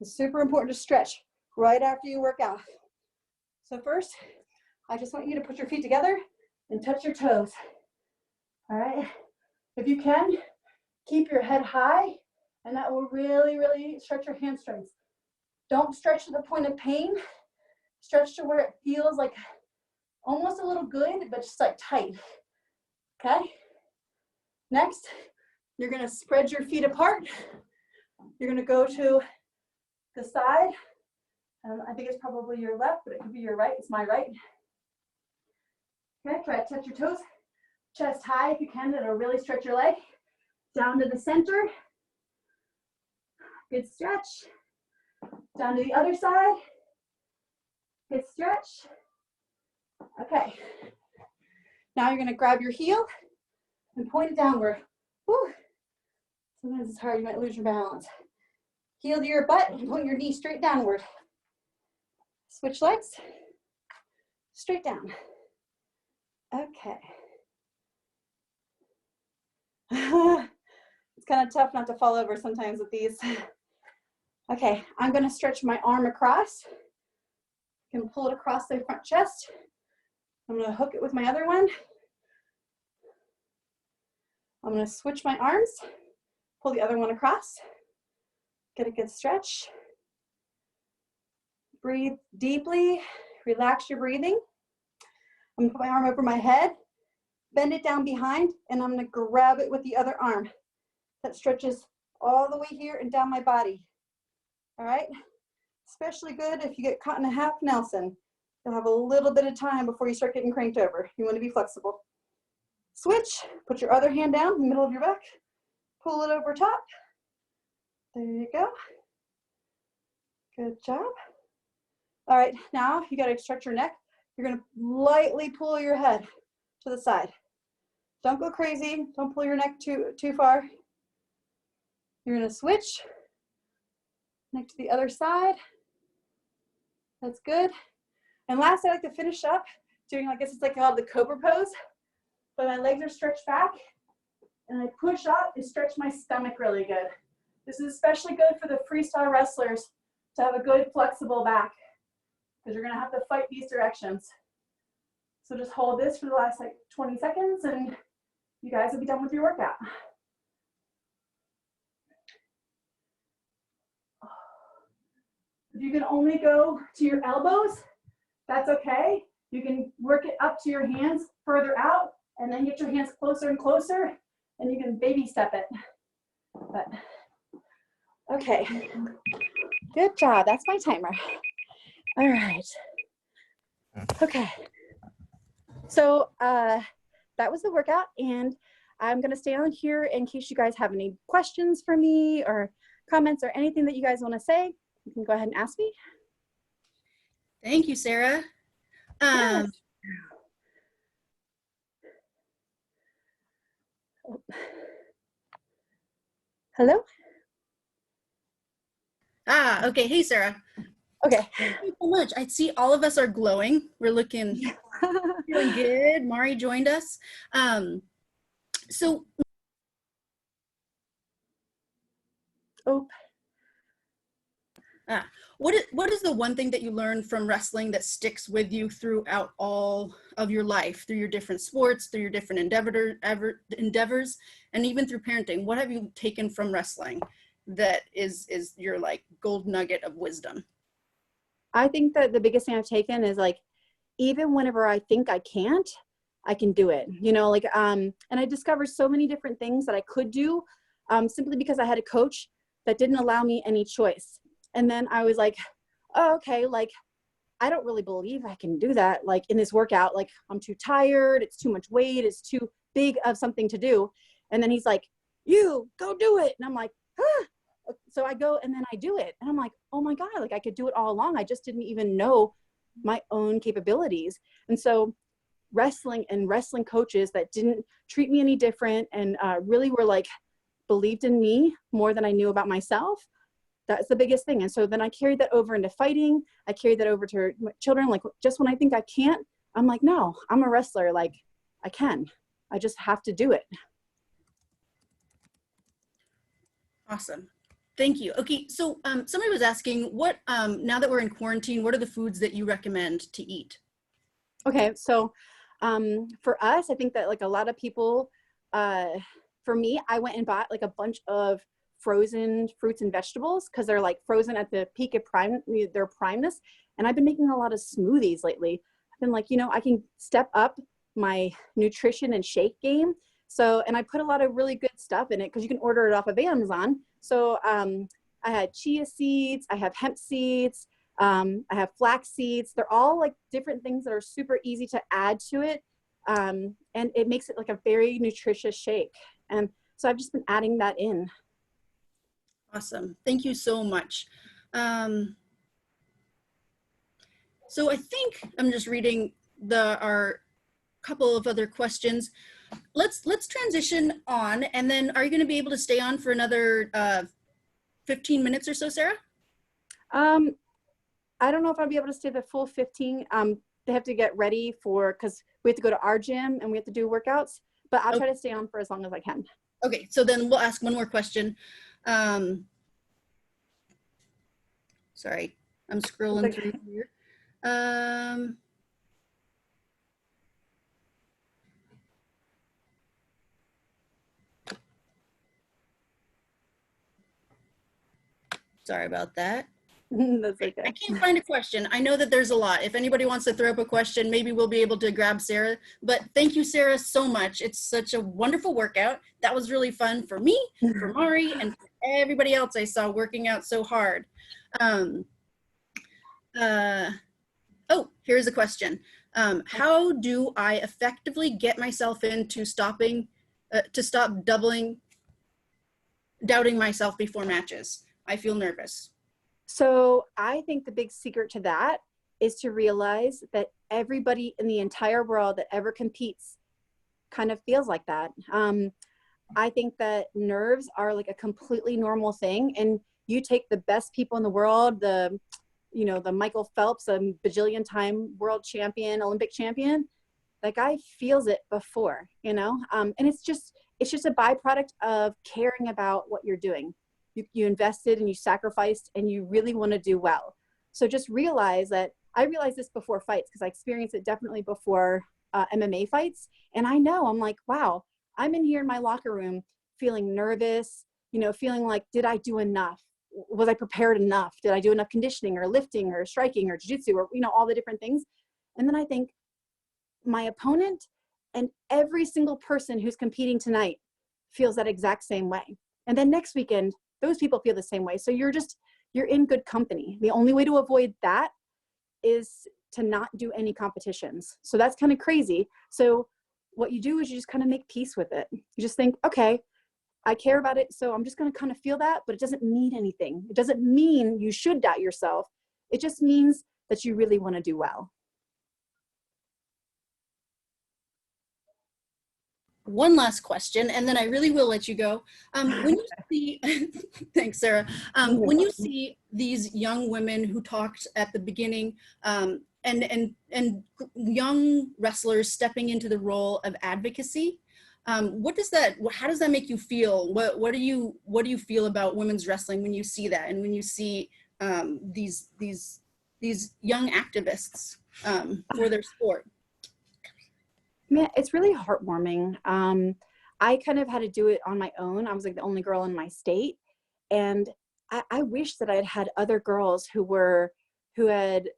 It's super important to stretch right after you work out. So first, I just want you to put your feet together and touch your toes. All right. If you can, keep your head high, and that will really, really stretch your hamstrings. Don't stretch to the point of pain. Stretch to where it feels like almost a little good, but just like tight. Okay? Next, you're gonna spread your feet apart. You're gonna go to the side. I think it's probably your left, but it could be your right. It's my right. Okay, try to touch your toes. Chest high if you can. It'll really stretch your leg. Down to the center. Good stretch. Down to the other side. Good stretch. Okay. Now you're gonna grab your heel and point it downward. Whew. Sometimes it's hard, you might lose your balance. Heel to your butt and point your knee straight downward. Switch legs. Straight down. Okay. It's kind of tough not to fall over sometimes with these. Okay, I'm gonna stretch my arm across. You can pull it across the front chest. I'm gonna hook it with my other one. I'm gonna switch my arms, pull the other one across, get a good stretch. Breathe deeply, relax your breathing. I'm gonna put my arm over my head, bend it down behind, and I'm gonna grab it with the other arm. That stretches all the way here and down my body. All right? Especially good if you get caught in a half Nelson. You'll have a little bit of time before you start getting cranked over. You wanna be flexible. Switch, put your other hand down in the middle of your back, pull it over top. There you go. Good job. All right, now you gotta stretch your neck. You're gonna lightly pull your head to the side. Don't go crazy, don't pull your neck too far. You're gonna switch, neck to the other side. That's good. And last, I like to finish up doing, I guess it's like called the Cobra Pose, but my legs are stretched back, and I push up and stretch my stomach really good. This is especially good for the freestyle wrestlers to have a good flexible back, because you're gonna have to fight these directions. So just hold this for the last like 20 seconds and you guys will be done with your workout. If you can only go to your elbows, that's okay. You can work it up to your hands further out and then get your hands closer and closer and you can baby step it. But, okay, good job, that's my timer. All right, okay. So that was the workout, and I'm gonna stay on here in case you guys have any questions for me or comments or anything that you guys wanna say. You can go ahead and ask me. Thank you, Sarah. Yes. Hello? Okay, hey, Sarah. Okay. Thank you so much. I see all of us are glowing. We're looking really good. Mari joined us. So, what is the one thing that you learned from wrestling that sticks with you throughout all of your life, through your different sports, through your different endeavors, and even through parenting? What have you taken from wrestling that is your like gold nugget of wisdom? I think that the biggest thing I've taken is like, even whenever I think I can't, I can do it, you know, like, and I discovered so many different things that I could do, simply because I had a coach that didn't allow me any choice. And then I was like, oh, okay, like, I don't really believe I can do that. Like in this workout, like I'm too tired. It's too much weight. It's too big of something to do. And then he's like, you go do it. And I'm like, ah. So I go and then I do it. And I'm like, oh my God, like I could do it all along. I just didn't even know my own capabilities. And so wrestling and wrestling coaches that didn't treat me any different and really were like, believed in me more than I knew about myself. That's the biggest thing. And so then I carried that over into fighting. I carried that over to my children. Like just when I think I can't, I'm like, no, I'm a wrestler. Like I can, I just have to do it. Awesome. Thank you. Okay, so somebody was asking what, now that we're in quarantine, what are the foods that you recommend to eat? Okay, so for us, I think that like a lot of people, for me, I went and bought like a bunch of frozen fruits and vegetables because they're like frozen at the peak of their primeness. And I've been making a lot of smoothies lately. I've been like, you know, I can step up my nutrition and shake game. So, and I put a lot of really good stuff in it because you can order it off of Amazon. So I had chia seeds, I have hemp seeds, I have flax seeds. They're all like different things that are super easy to add to it. And it makes it like a very nutritious shake. And so I've just been adding that in. Awesome. Thank you so much. So I think I'm just reading our couple of other questions. Let's transition on, and then are you going to be able to stay on for another 15 minutes or so, Sarah? I don't know if I'll be able to stay the full 15. They have to get ready because we have to go to our gym and we have to do workouts, but I'll try to stay on for as long as I can. Okay, so then we'll ask one more question. Sorry, I'm scrolling through here. Sorry about that. That's okay. I can't find a question. I know that there's a lot. If anybody wants to throw up a question, maybe we'll be able to grab Sarah. But thank you, Sarah, so much. It's such a wonderful workout. That was really fun for me, for Mari, and for everybody else I saw working out so hard. Oh, here's a question. How do I effectively get myself into stop doubting myself before matches? I feel nervous. So I think the big secret to that is to realize that everybody in the entire world that ever competes kind of feels like that. I think that nerves are like a completely normal thing, and you take the best people in the world, the Michael Phelps, a bajillion time world champion, Olympic champion, that guy feels it before, and it's just a byproduct of caring about what you're doing. You invested and you sacrificed and you really want to do well. So just realize that. I realized this before fights because I experienced it definitely before MMA fights. And I know, I'm like, wow, I'm in here in my locker room feeling nervous, feeling like, did I do enough? Was I prepared enough? Did I do enough conditioning or lifting or striking or jiu-jitsu or, all the different things? And then I think my opponent and every single person who's competing tonight feels that exact same way. And then next weekend, those people feel the same way. So you're in good company. The only way to avoid that is to not do any competitions. So that's kind of crazy. So what you do is you just kind of make peace with it. You just think, okay, I care about it, so I'm just going to kind of feel that, but it doesn't mean anything. It doesn't mean you should doubt yourself. It just means that you really want to do well. One last question, and then I really will let you go. When you see, thanks, Sarah. When you see these young women who talked at the beginning, and young wrestlers stepping into the role of advocacy, how does that make you feel? What do you feel about women's wrestling when you see that, and when you see these young activists for their sport? Yeah, it's really heartwarming. I kind of had to do it on my own. I was like the only girl in my state. And I wish that I had had other girls who had,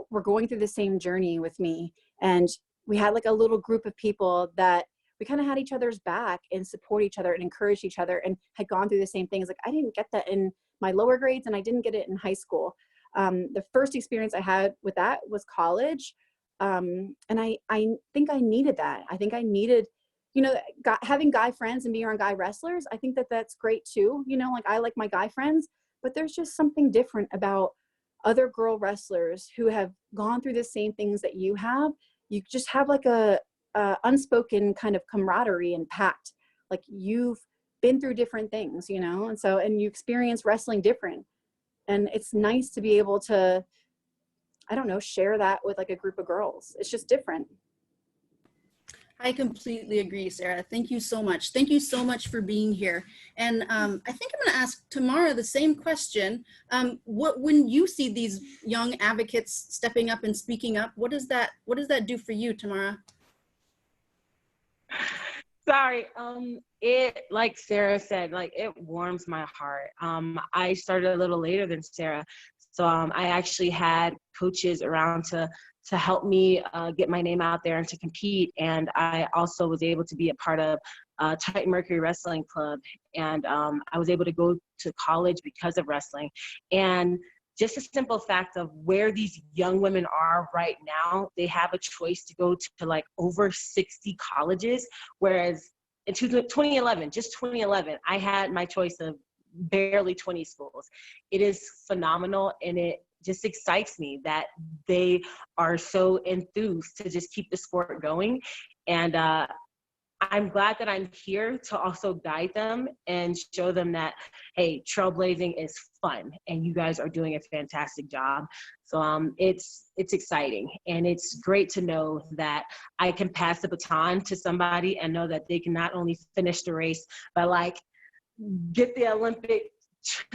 were going through the same journey with me. And we had like a little group of people that we kind of had each other's back and support each other and encourage each other and had gone through the same things. Like I didn't get that in my lower grades and I didn't get it in high school. The first experience I had with that was college. And I think I needed that. I think I needed, having guy friends and being around guy wrestlers. I think that that's great too. Like I like my guy friends, but there's just something different about other girl wrestlers who have gone through the same things that you have. You just have like a unspoken kind of camaraderie and pact. Like you've been through different things, and you experience wrestling different. And it's nice to be able to, I don't know, share that with like a group of girls. It's just different. I completely agree, Sarah. Thank you so much. Thank you so much for being here. And I think I'm going to ask Tamara the same question. When you see these young advocates stepping up and speaking up, what does that do for you, Tamara? Sorry, it, like Sarah said, like it warms my heart. I started a little later than Sarah, so I actually had coaches around to help me get my name out there and to compete. And I also was able to be a part of Titan Mercury Wrestling Club, and I was able to go to college because of wrestling. And just a simple fact of where these young women are right now, they have a choice to go to like over 60 colleges, whereas in 2011, just 2011, I had my choice of barely 20 schools. It is phenomenal, and it just excites me that they are so enthused to just keep the sport going. And I'm glad that I'm here to also guide them and show them that, hey, trailblazing is fun and you guys are doing a fantastic job. So it's exciting, and it's great to know that I can pass the baton to somebody and know that they can not only finish the race, but like get the Olympic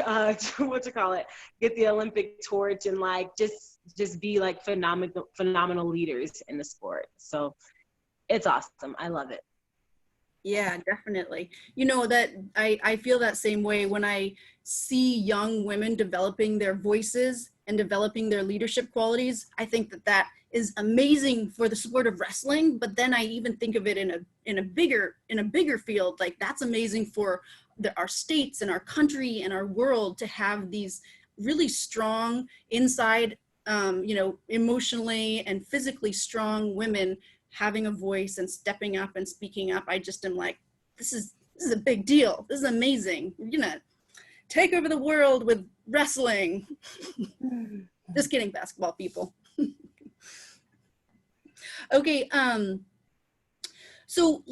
get the Olympic torch and like just be like phenomenal leaders in the sport. So it's awesome. I love it. Yeah, definitely. That I feel that same way when I see young women developing their voices and developing their leadership qualities. I think that is amazing for the sport of wrestling, but then I even think of it in a bigger field. Like that's amazing for our states and our country and our world to have these really strong inside, emotionally and physically strong women having a voice and stepping up and speaking up. I just am like, this is a big deal. This is amazing. We're gonna take over the world with wrestling. Just kidding, basketball people. Okay, so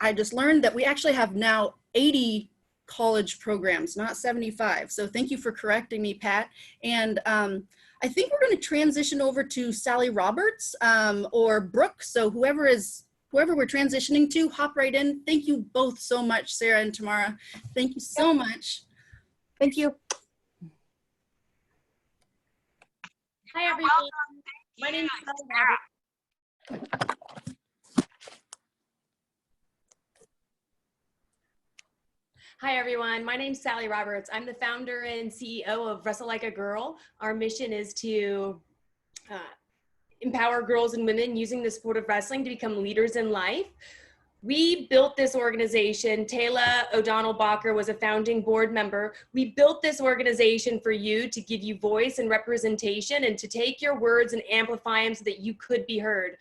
I just learned that we actually have now 80 college programs, not 75. So thank you for correcting me, Pat. And I think we're going to transition over to Sally Roberts or Brooke. So whoever we're transitioning to, hop right in. Thank you both so much, Sarah and Tamara. Thank you so much. Thank you. Hi, everyone. My name is Sally Roberts. Hi, everyone. My name is Sally Roberts. I'm the founder and CEO of Wrestle Like a Girl. Our mission is to empower girls and women using the sport of wrestling to become leaders in life. We built this organization. Taylor O'Donnell Bacher was a founding board member. We built this organization for you to give you voice and representation and to take your words and amplify them so that you could be heard.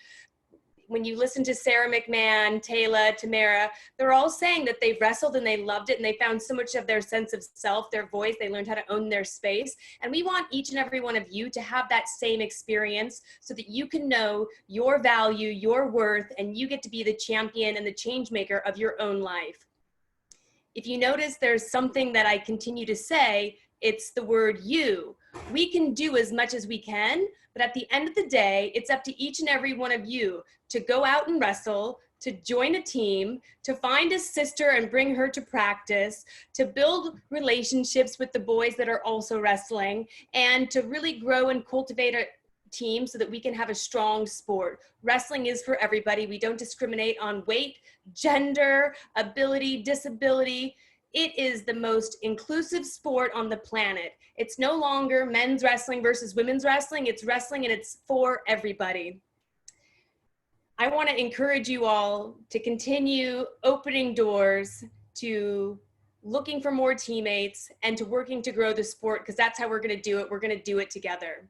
When you listen to Sara Mcmann, Taylor, Tamara, they're all saying that they wrestled and they loved it and they found so much of their sense of self, their voice, they learned how to own their space. And we want each and every one of you to have that same experience so that you can know your value, your worth, and you get to be the champion and the change maker of your own life. If you notice there's something that I continue to say, it's the word you. We can do as much as we can, but at the end of the day, it's up to each and every one of you to go out and wrestle, to join a team, to find a sister and bring her to practice, to build relationships with the boys that are also wrestling, and to really grow and cultivate a team so that we can have a strong sport. Wrestling is for everybody. We don't discriminate on weight, gender, ability, disability. It is the most inclusive sport on the planet. It's no longer men's wrestling versus women's wrestling. It's wrestling and it's for everybody. I want to encourage you all to continue opening doors, to looking for more teammates, and to working to grow the sport, because that's how we're going to do it. We're going to do it together.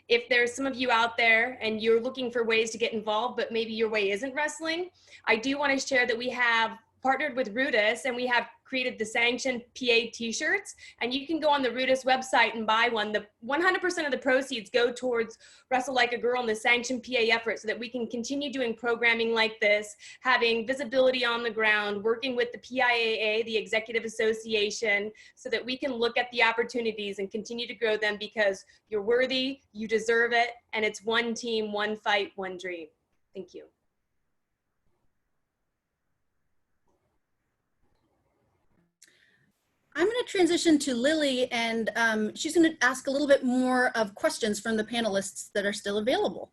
If there's some of you out there and you're looking for ways to get involved, but maybe your way isn't wrestling, I do want to share that we have partnered with Rudis and we have created the sanctioned PA t-shirts, and you can go on the Rudis website and buy one. The 100% of the proceeds go towards Wrestle Like a Girl and the sanctioned PA effort so that we can continue doing programming like this, having visibility on the ground, working with the PIAA, the Executive Association, so that we can look at the opportunities and continue to grow them, because you're worthy, you deserve it, and it's one team, one fight, one dream. Thank you. I'm going to transition to Lily, and she's going to ask a little bit more of questions from the panelists that are still available.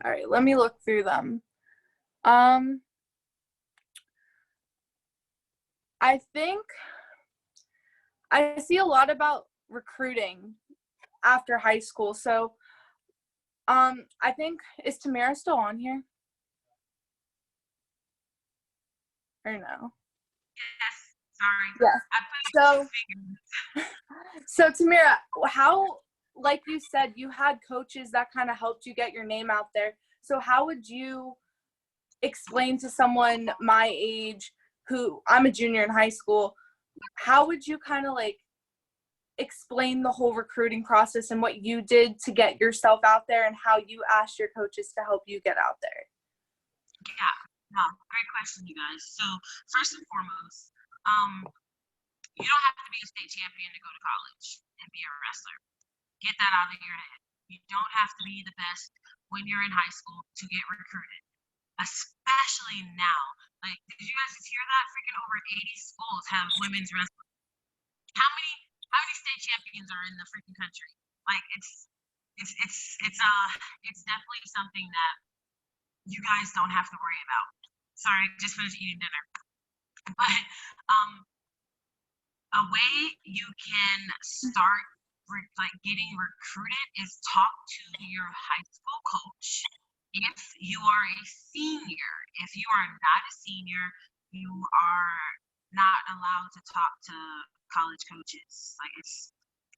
All right, let me look through them. I think I see a lot about recruiting after high school. So I think, is Tamara still on here? Or no? Yes, sorry. Yes. So Tamara, how, like you said, you had coaches that kind of helped you get your name out there. So how would you explain to someone my age, who I'm a junior in high school, how would you kind of like explain the whole recruiting process and what you did to get yourself out there and how you asked your coaches to help you get out there? Yeah. No, great question, you guys. So first and foremost, you don't have to be a state champion to go to college and be a wrestler. Get that out of your head. You don't have to be the best when you're in high school to get recruited, especially now. Like, did you guys just hear that? Freaking over 80 schools have women's wrestling. How many state champions are in the freaking country? Like, it's definitely something that you guys don't have to worry about. Sorry, I just finished eating dinner. But a way you can start getting recruited is talk to your high school coach. If you are a senior, if you are not a senior, you are not allowed to talk to college coaches. Like,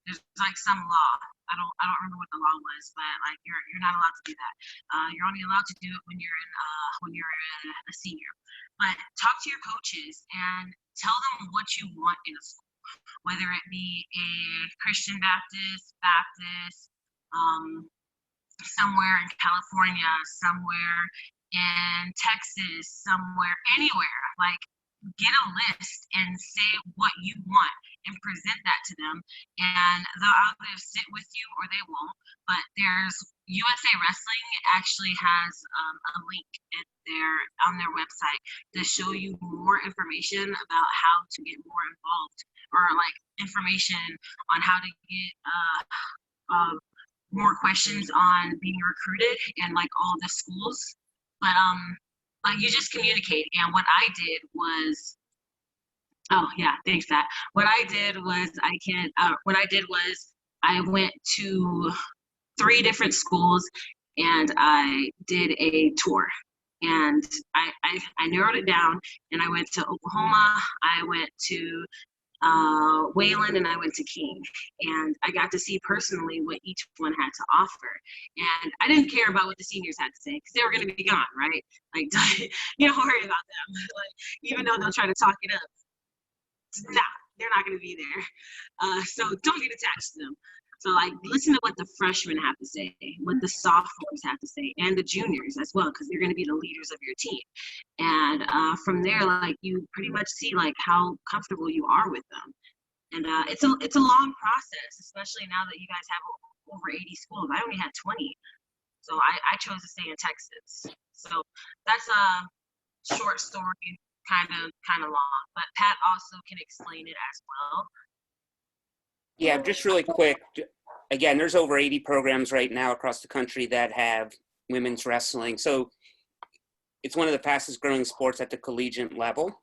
there's like some law. I don't remember what the law was, but like you're not allowed to do that. You're only allowed to do it when you're a senior. But talk to your coaches and tell them what you want in a school, whether it be a Christian Baptist, somewhere in California, somewhere in Texas, somewhere, anywhere. Like, get a list and say what you want and present that to them, and they'll either sit with you or they won't. But there's USA Wrestling actually has a link on their website to show you more information about how to get more involved, or like information on how to get more questions on being recruited and like all the schools. But like, you just communicate. And what I did was, oh yeah, thanks, Pat. What I did was I went to 3 different schools and I did a tour. And I narrowed it down, and I went to Oklahoma, I went to Wayland, and I went to King, and I got to see personally what each one had to offer. And I didn't care about what the seniors had to say, because they were going to be gone, right? Like, you don't worry about them. Like, even though they'll try to talk it up, nah, they're not going to be there. So don't get attached to them. So like, listen to what the freshmen have to say, what the sophomores have to say, and the juniors as well, because they're going to be the leaders of your team. And from there, like, you pretty much see like how comfortable you are with them. And it's a long process, especially now that you guys have over 80 schools. I only had 20. So I chose to stay in Texas. So that's a short story, kind of long, but Pat also can explain it as well. Yeah, just really quick. Again, there's over 80 programs right now across the country that have women's wrestling. So it's one of the fastest growing sports at the collegiate level.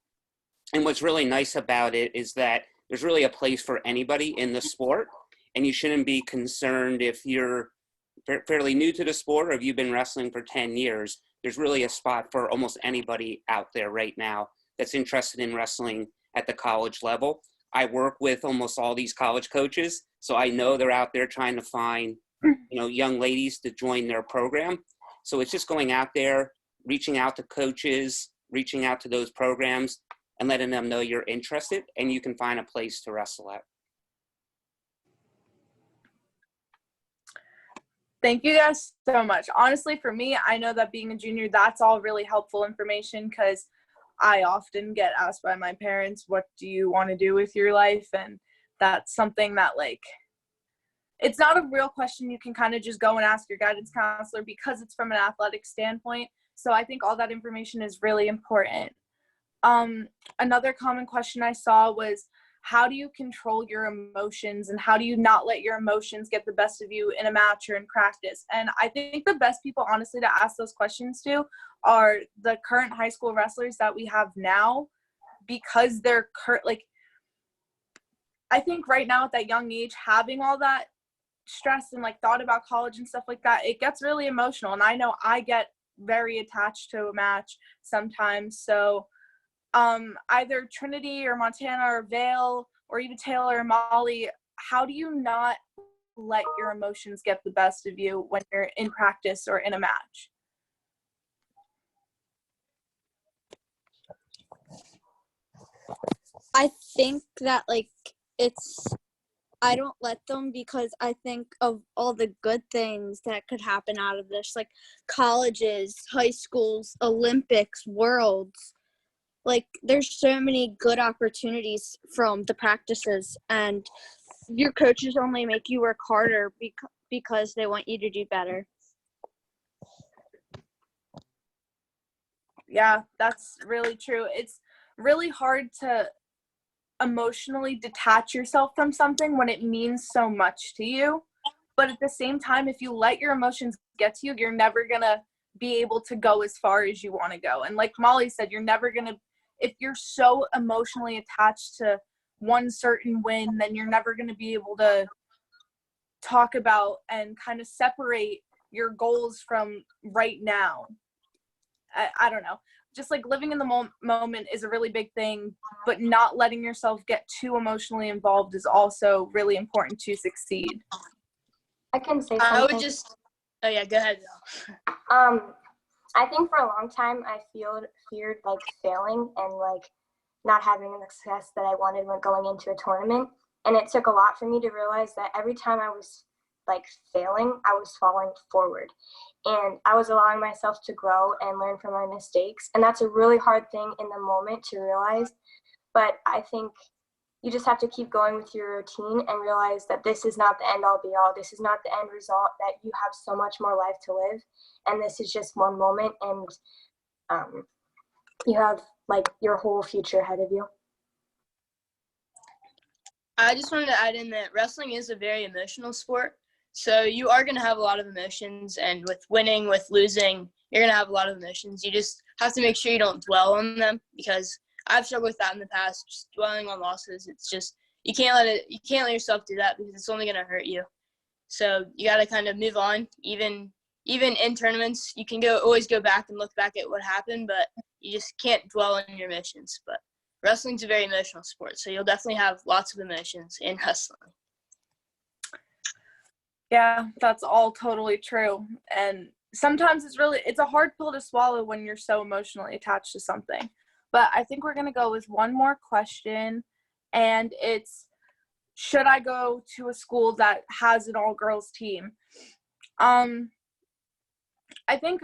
And what's really nice about it is that there's really a place for anybody in the sport. And you shouldn't be concerned if you're fairly new to the sport or if you've been wrestling for 10 years. There's really a spot for almost anybody out there right now that's interested in wrestling at the college level. I work with almost all these college coaches, so I know they're out there trying to find, young ladies to join their program. So it's just going out there, reaching out to coaches, reaching out to those programs, and letting them know you're interested, and you can find a place to wrestle at. Thank you guys so much. Honestly, for me, I know that being a junior, that's all really helpful information because I often get asked by my parents, what do you want to do with your life? And that's something that, like, it's not a real question you can kind of just go and ask your guidance counselor because it's from an athletic standpoint. So I think all that information is really important. Another common question I saw was, how do you control your emotions and how do you not let your emotions get the best of you in a match or in practice? And I think the best people, honestly, to ask those questions to are the current high school wrestlers that we have now, because they're I think right now at that young age, having all that stress and thought about college and stuff like that, it gets really emotional. And I know I get very attached to a match sometimes. So either Trinity or Montana or Vale or even Taylor or Molly, how do you not let your emotions get the best of you when you're in practice or in a match? I think that I don't let them because I think of all the good things that could happen out of this, like colleges, high schools, Olympics, worlds. There's so many good opportunities from the practices, and your coaches only make you work harder because they want you to do better. Yeah, that's really true. It's really hard to emotionally detach yourself from something when it means so much to you. But at the same time, if you let your emotions get to you, you're never going to be able to go as far as you want to go. And like Molly said, you're never going to, if you're so emotionally attached to one certain win, then you're never going to be able to talk about and kind of separate your goals from right now. I don't know. Just living in the moment is a really big thing, but not letting yourself get too emotionally involved is also really important to succeed. I can say something. I would just, oh yeah, go ahead. I think for a long time I feared failing and not having the success that I wanted when going into a tournament. And it took a lot for me to realize that every time I was failing, I was falling forward. And I was allowing myself to grow and learn from my mistakes. And that's a really hard thing in the moment to realize. But I think you just have to keep going with your routine and realize that this is not the end all be all. This is not the end result, that you have so much more life to live. And this is just one moment, and you have your whole future ahead of you. I just wanted to add in that wrestling is a very emotional sport. So you are going to have a lot of emotions, and with winning, with losing, you're going to have a lot of emotions. You just have to make sure you don't dwell on them, because I've struggled with that in the past, just dwelling on losses. It's just, you can't let yourself do that, because it's only going to hurt you. So you got to kind of move on. Even in tournaments, you can always go back and look back at what happened, but you just can't dwell on your emotions. But wrestling's a very emotional sport, so you'll definitely have lots of emotions in wrestling. Yeah, that's all totally true. And sometimes it's a hard pill to swallow when you're so emotionally attached to something. But I think we're going to go with one more question, and it's, should I go to a school that has an all-girls team? I think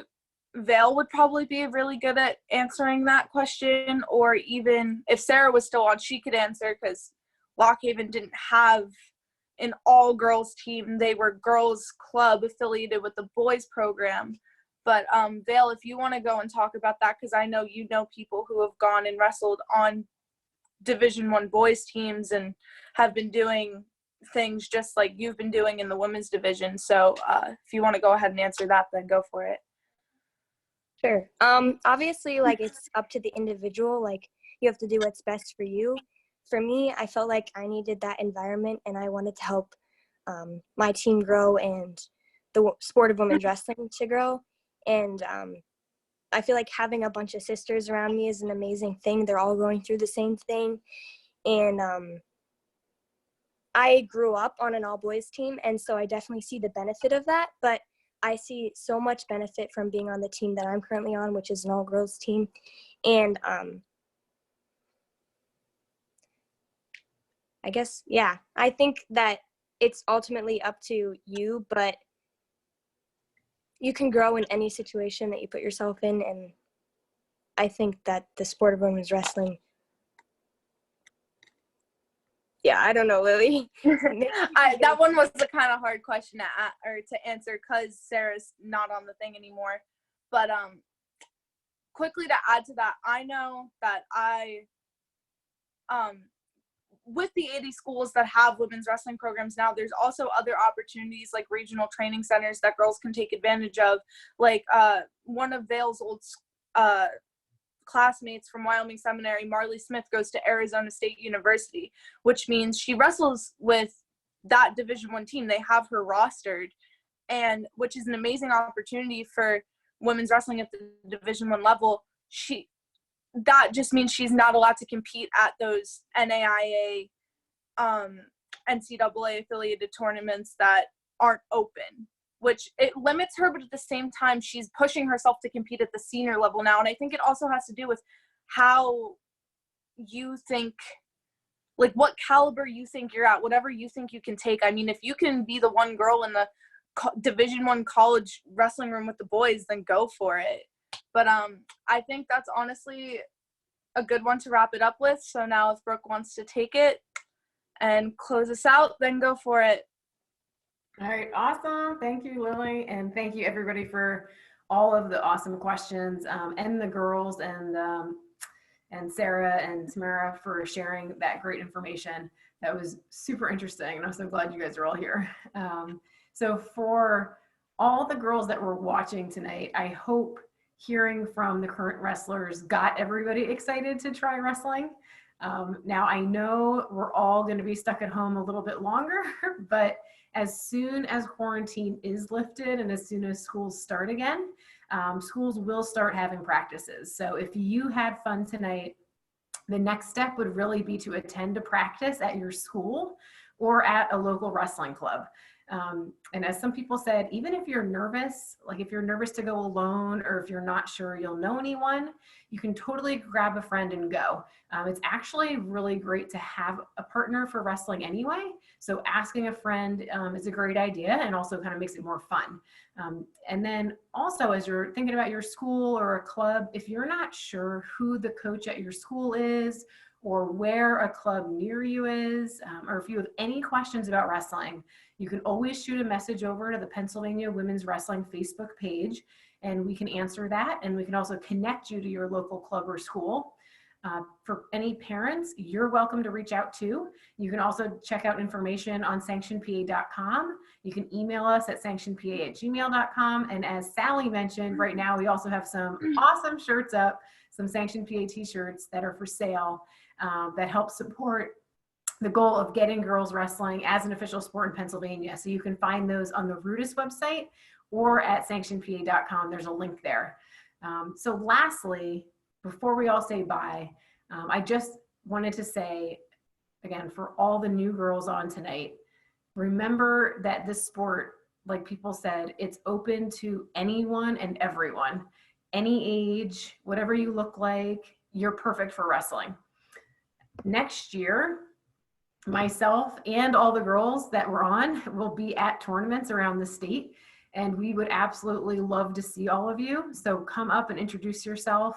Vale would probably be really good at answering that question, or even if Sarah was still on, she could answer, because Lock Haven didn't have an all-girls team. They were girls club affiliated with the boys program. But Vale, if you want to go and talk about that, because I know you know people who have gone and wrestled on Division I boys teams and have been doing things just like you've been doing in the women's division. So if you want to go ahead and answer that, then go for it. Sure. Obviously, like, it's up to the individual. Like, you have to do what's best for you. For me, I felt like I needed that environment, and I wanted to help my team grow and the sport of women's wrestling to grow. And I feel like having a bunch of sisters around me is an amazing thing. They're all going through the same thing. And I grew up on an all-boys team, and so I definitely see the benefit of that. But I see so much benefit from being on the team that I'm currently on, which is an all-girls team. And I guess, yeah, I think that it's ultimately up to you, but you can grow in any situation that you put yourself in. And I think that the sport of women's wrestling, yeah, I don't know, Lily. That one was a kind of hard question to answer because Sarah's not on the thing anymore. But quickly to add to that, I know that with the 80 schools that have women's wrestling programs now, there's also other opportunities like regional training centers that girls can take advantage of. Like one of Vale's old classmates from Wyoming Seminary, Marley Smith, goes to Arizona State University, which means she wrestles with that Division I team. They have her rostered, and which is an amazing opportunity for women's wrestling at the Division I level. That just means she's not allowed to compete at those NAIA, NCAA affiliated tournaments that aren't open, which it limits her, but at the same time, she's pushing herself to compete at the senior level now. And I think it also has to do with how you think, like what caliber you think you're at, whatever you think you can take. I mean, if you can be the one girl in the Division I college wrestling room with the boys, then go for it. But I think that's honestly a good one to wrap it up with. So now if Brooke wants to take it and close us out, then go for it. All right, awesome. Thank you, Lily. And thank you everybody for all of the awesome questions, and the girls and Sarah and Tamara for sharing that great information. That was super interesting. And I'm so glad you guys are all here. So for all the girls that were watching tonight, I hope hearing from the current wrestlers got everybody excited to try wrestling. Now I know we're all going to be stuck at home a little bit longer, but as soon as quarantine is lifted and as soon as schools start again, schools will start having practices. So if you had fun tonight, the next step would really be to attend a practice at your school or at a local wrestling club. And as some people said, even if you're nervous, like if you're nervous to go alone or if you're not sure you'll know anyone, you can totally grab a friend and go. It's actually really great to have a partner for wrestling anyway. So asking a friend is a great idea and also kind of makes it more fun. And then also as you're thinking about your school or a club, if you're not sure who the coach at your school is or where a club near you is, or if you have any questions about wrestling, you can always shoot a message over to the Pennsylvania Women's Wrestling Facebook page, and we can answer that, and we can also connect you to your local club or school. For any parents, you're welcome to reach out too. You can also check out information on sanctionpa.com. You can email us at sanctionpa@gmail.com. And as Sally mentioned, right now we also have some awesome shirts up, some Sanction PA t-shirts that are for sale that help support the goal of getting girls wrestling as an official sport in Pennsylvania. So you can find those on the Rudis website or at sanctionpa.com. There's a link there. So lastly, before we all say bye, I just wanted to say, again, for all the new girls on tonight, remember that this sport, like people said, it's open to anyone and everyone, any age, whatever you look like, you're perfect for wrestling. Next year, myself and all the girls that were on will be at tournaments around the state, and we would absolutely love to see all of you. So come up and introduce yourself.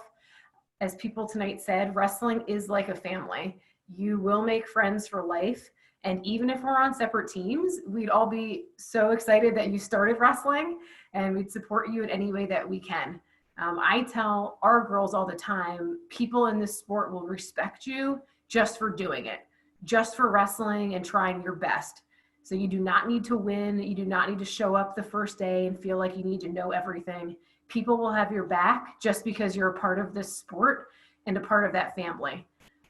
As people tonight said, wrestling is like a family. You will make friends for life. And even if we're on separate teams, we'd all be so excited that you started wrestling, and we'd support you in any way that we can. I tell our girls all the time, people in this sport will respect you just for doing it, just for wrestling and trying your best. So you do not need to win. You do not need to show up the first day and feel like you need to know everything. People will have your back just because you're a part of this sport and a part of that family.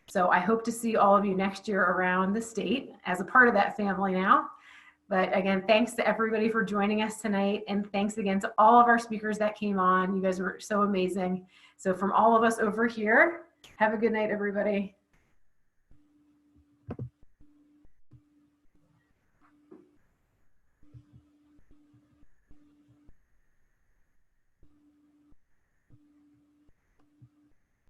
So I hope to see all of you next year around the state as a part of that family now. But again, thanks to everybody for joining us tonight. And thanks again to all of our speakers that came on. You guys were so amazing. So from all of us over here, have a good night, everybody.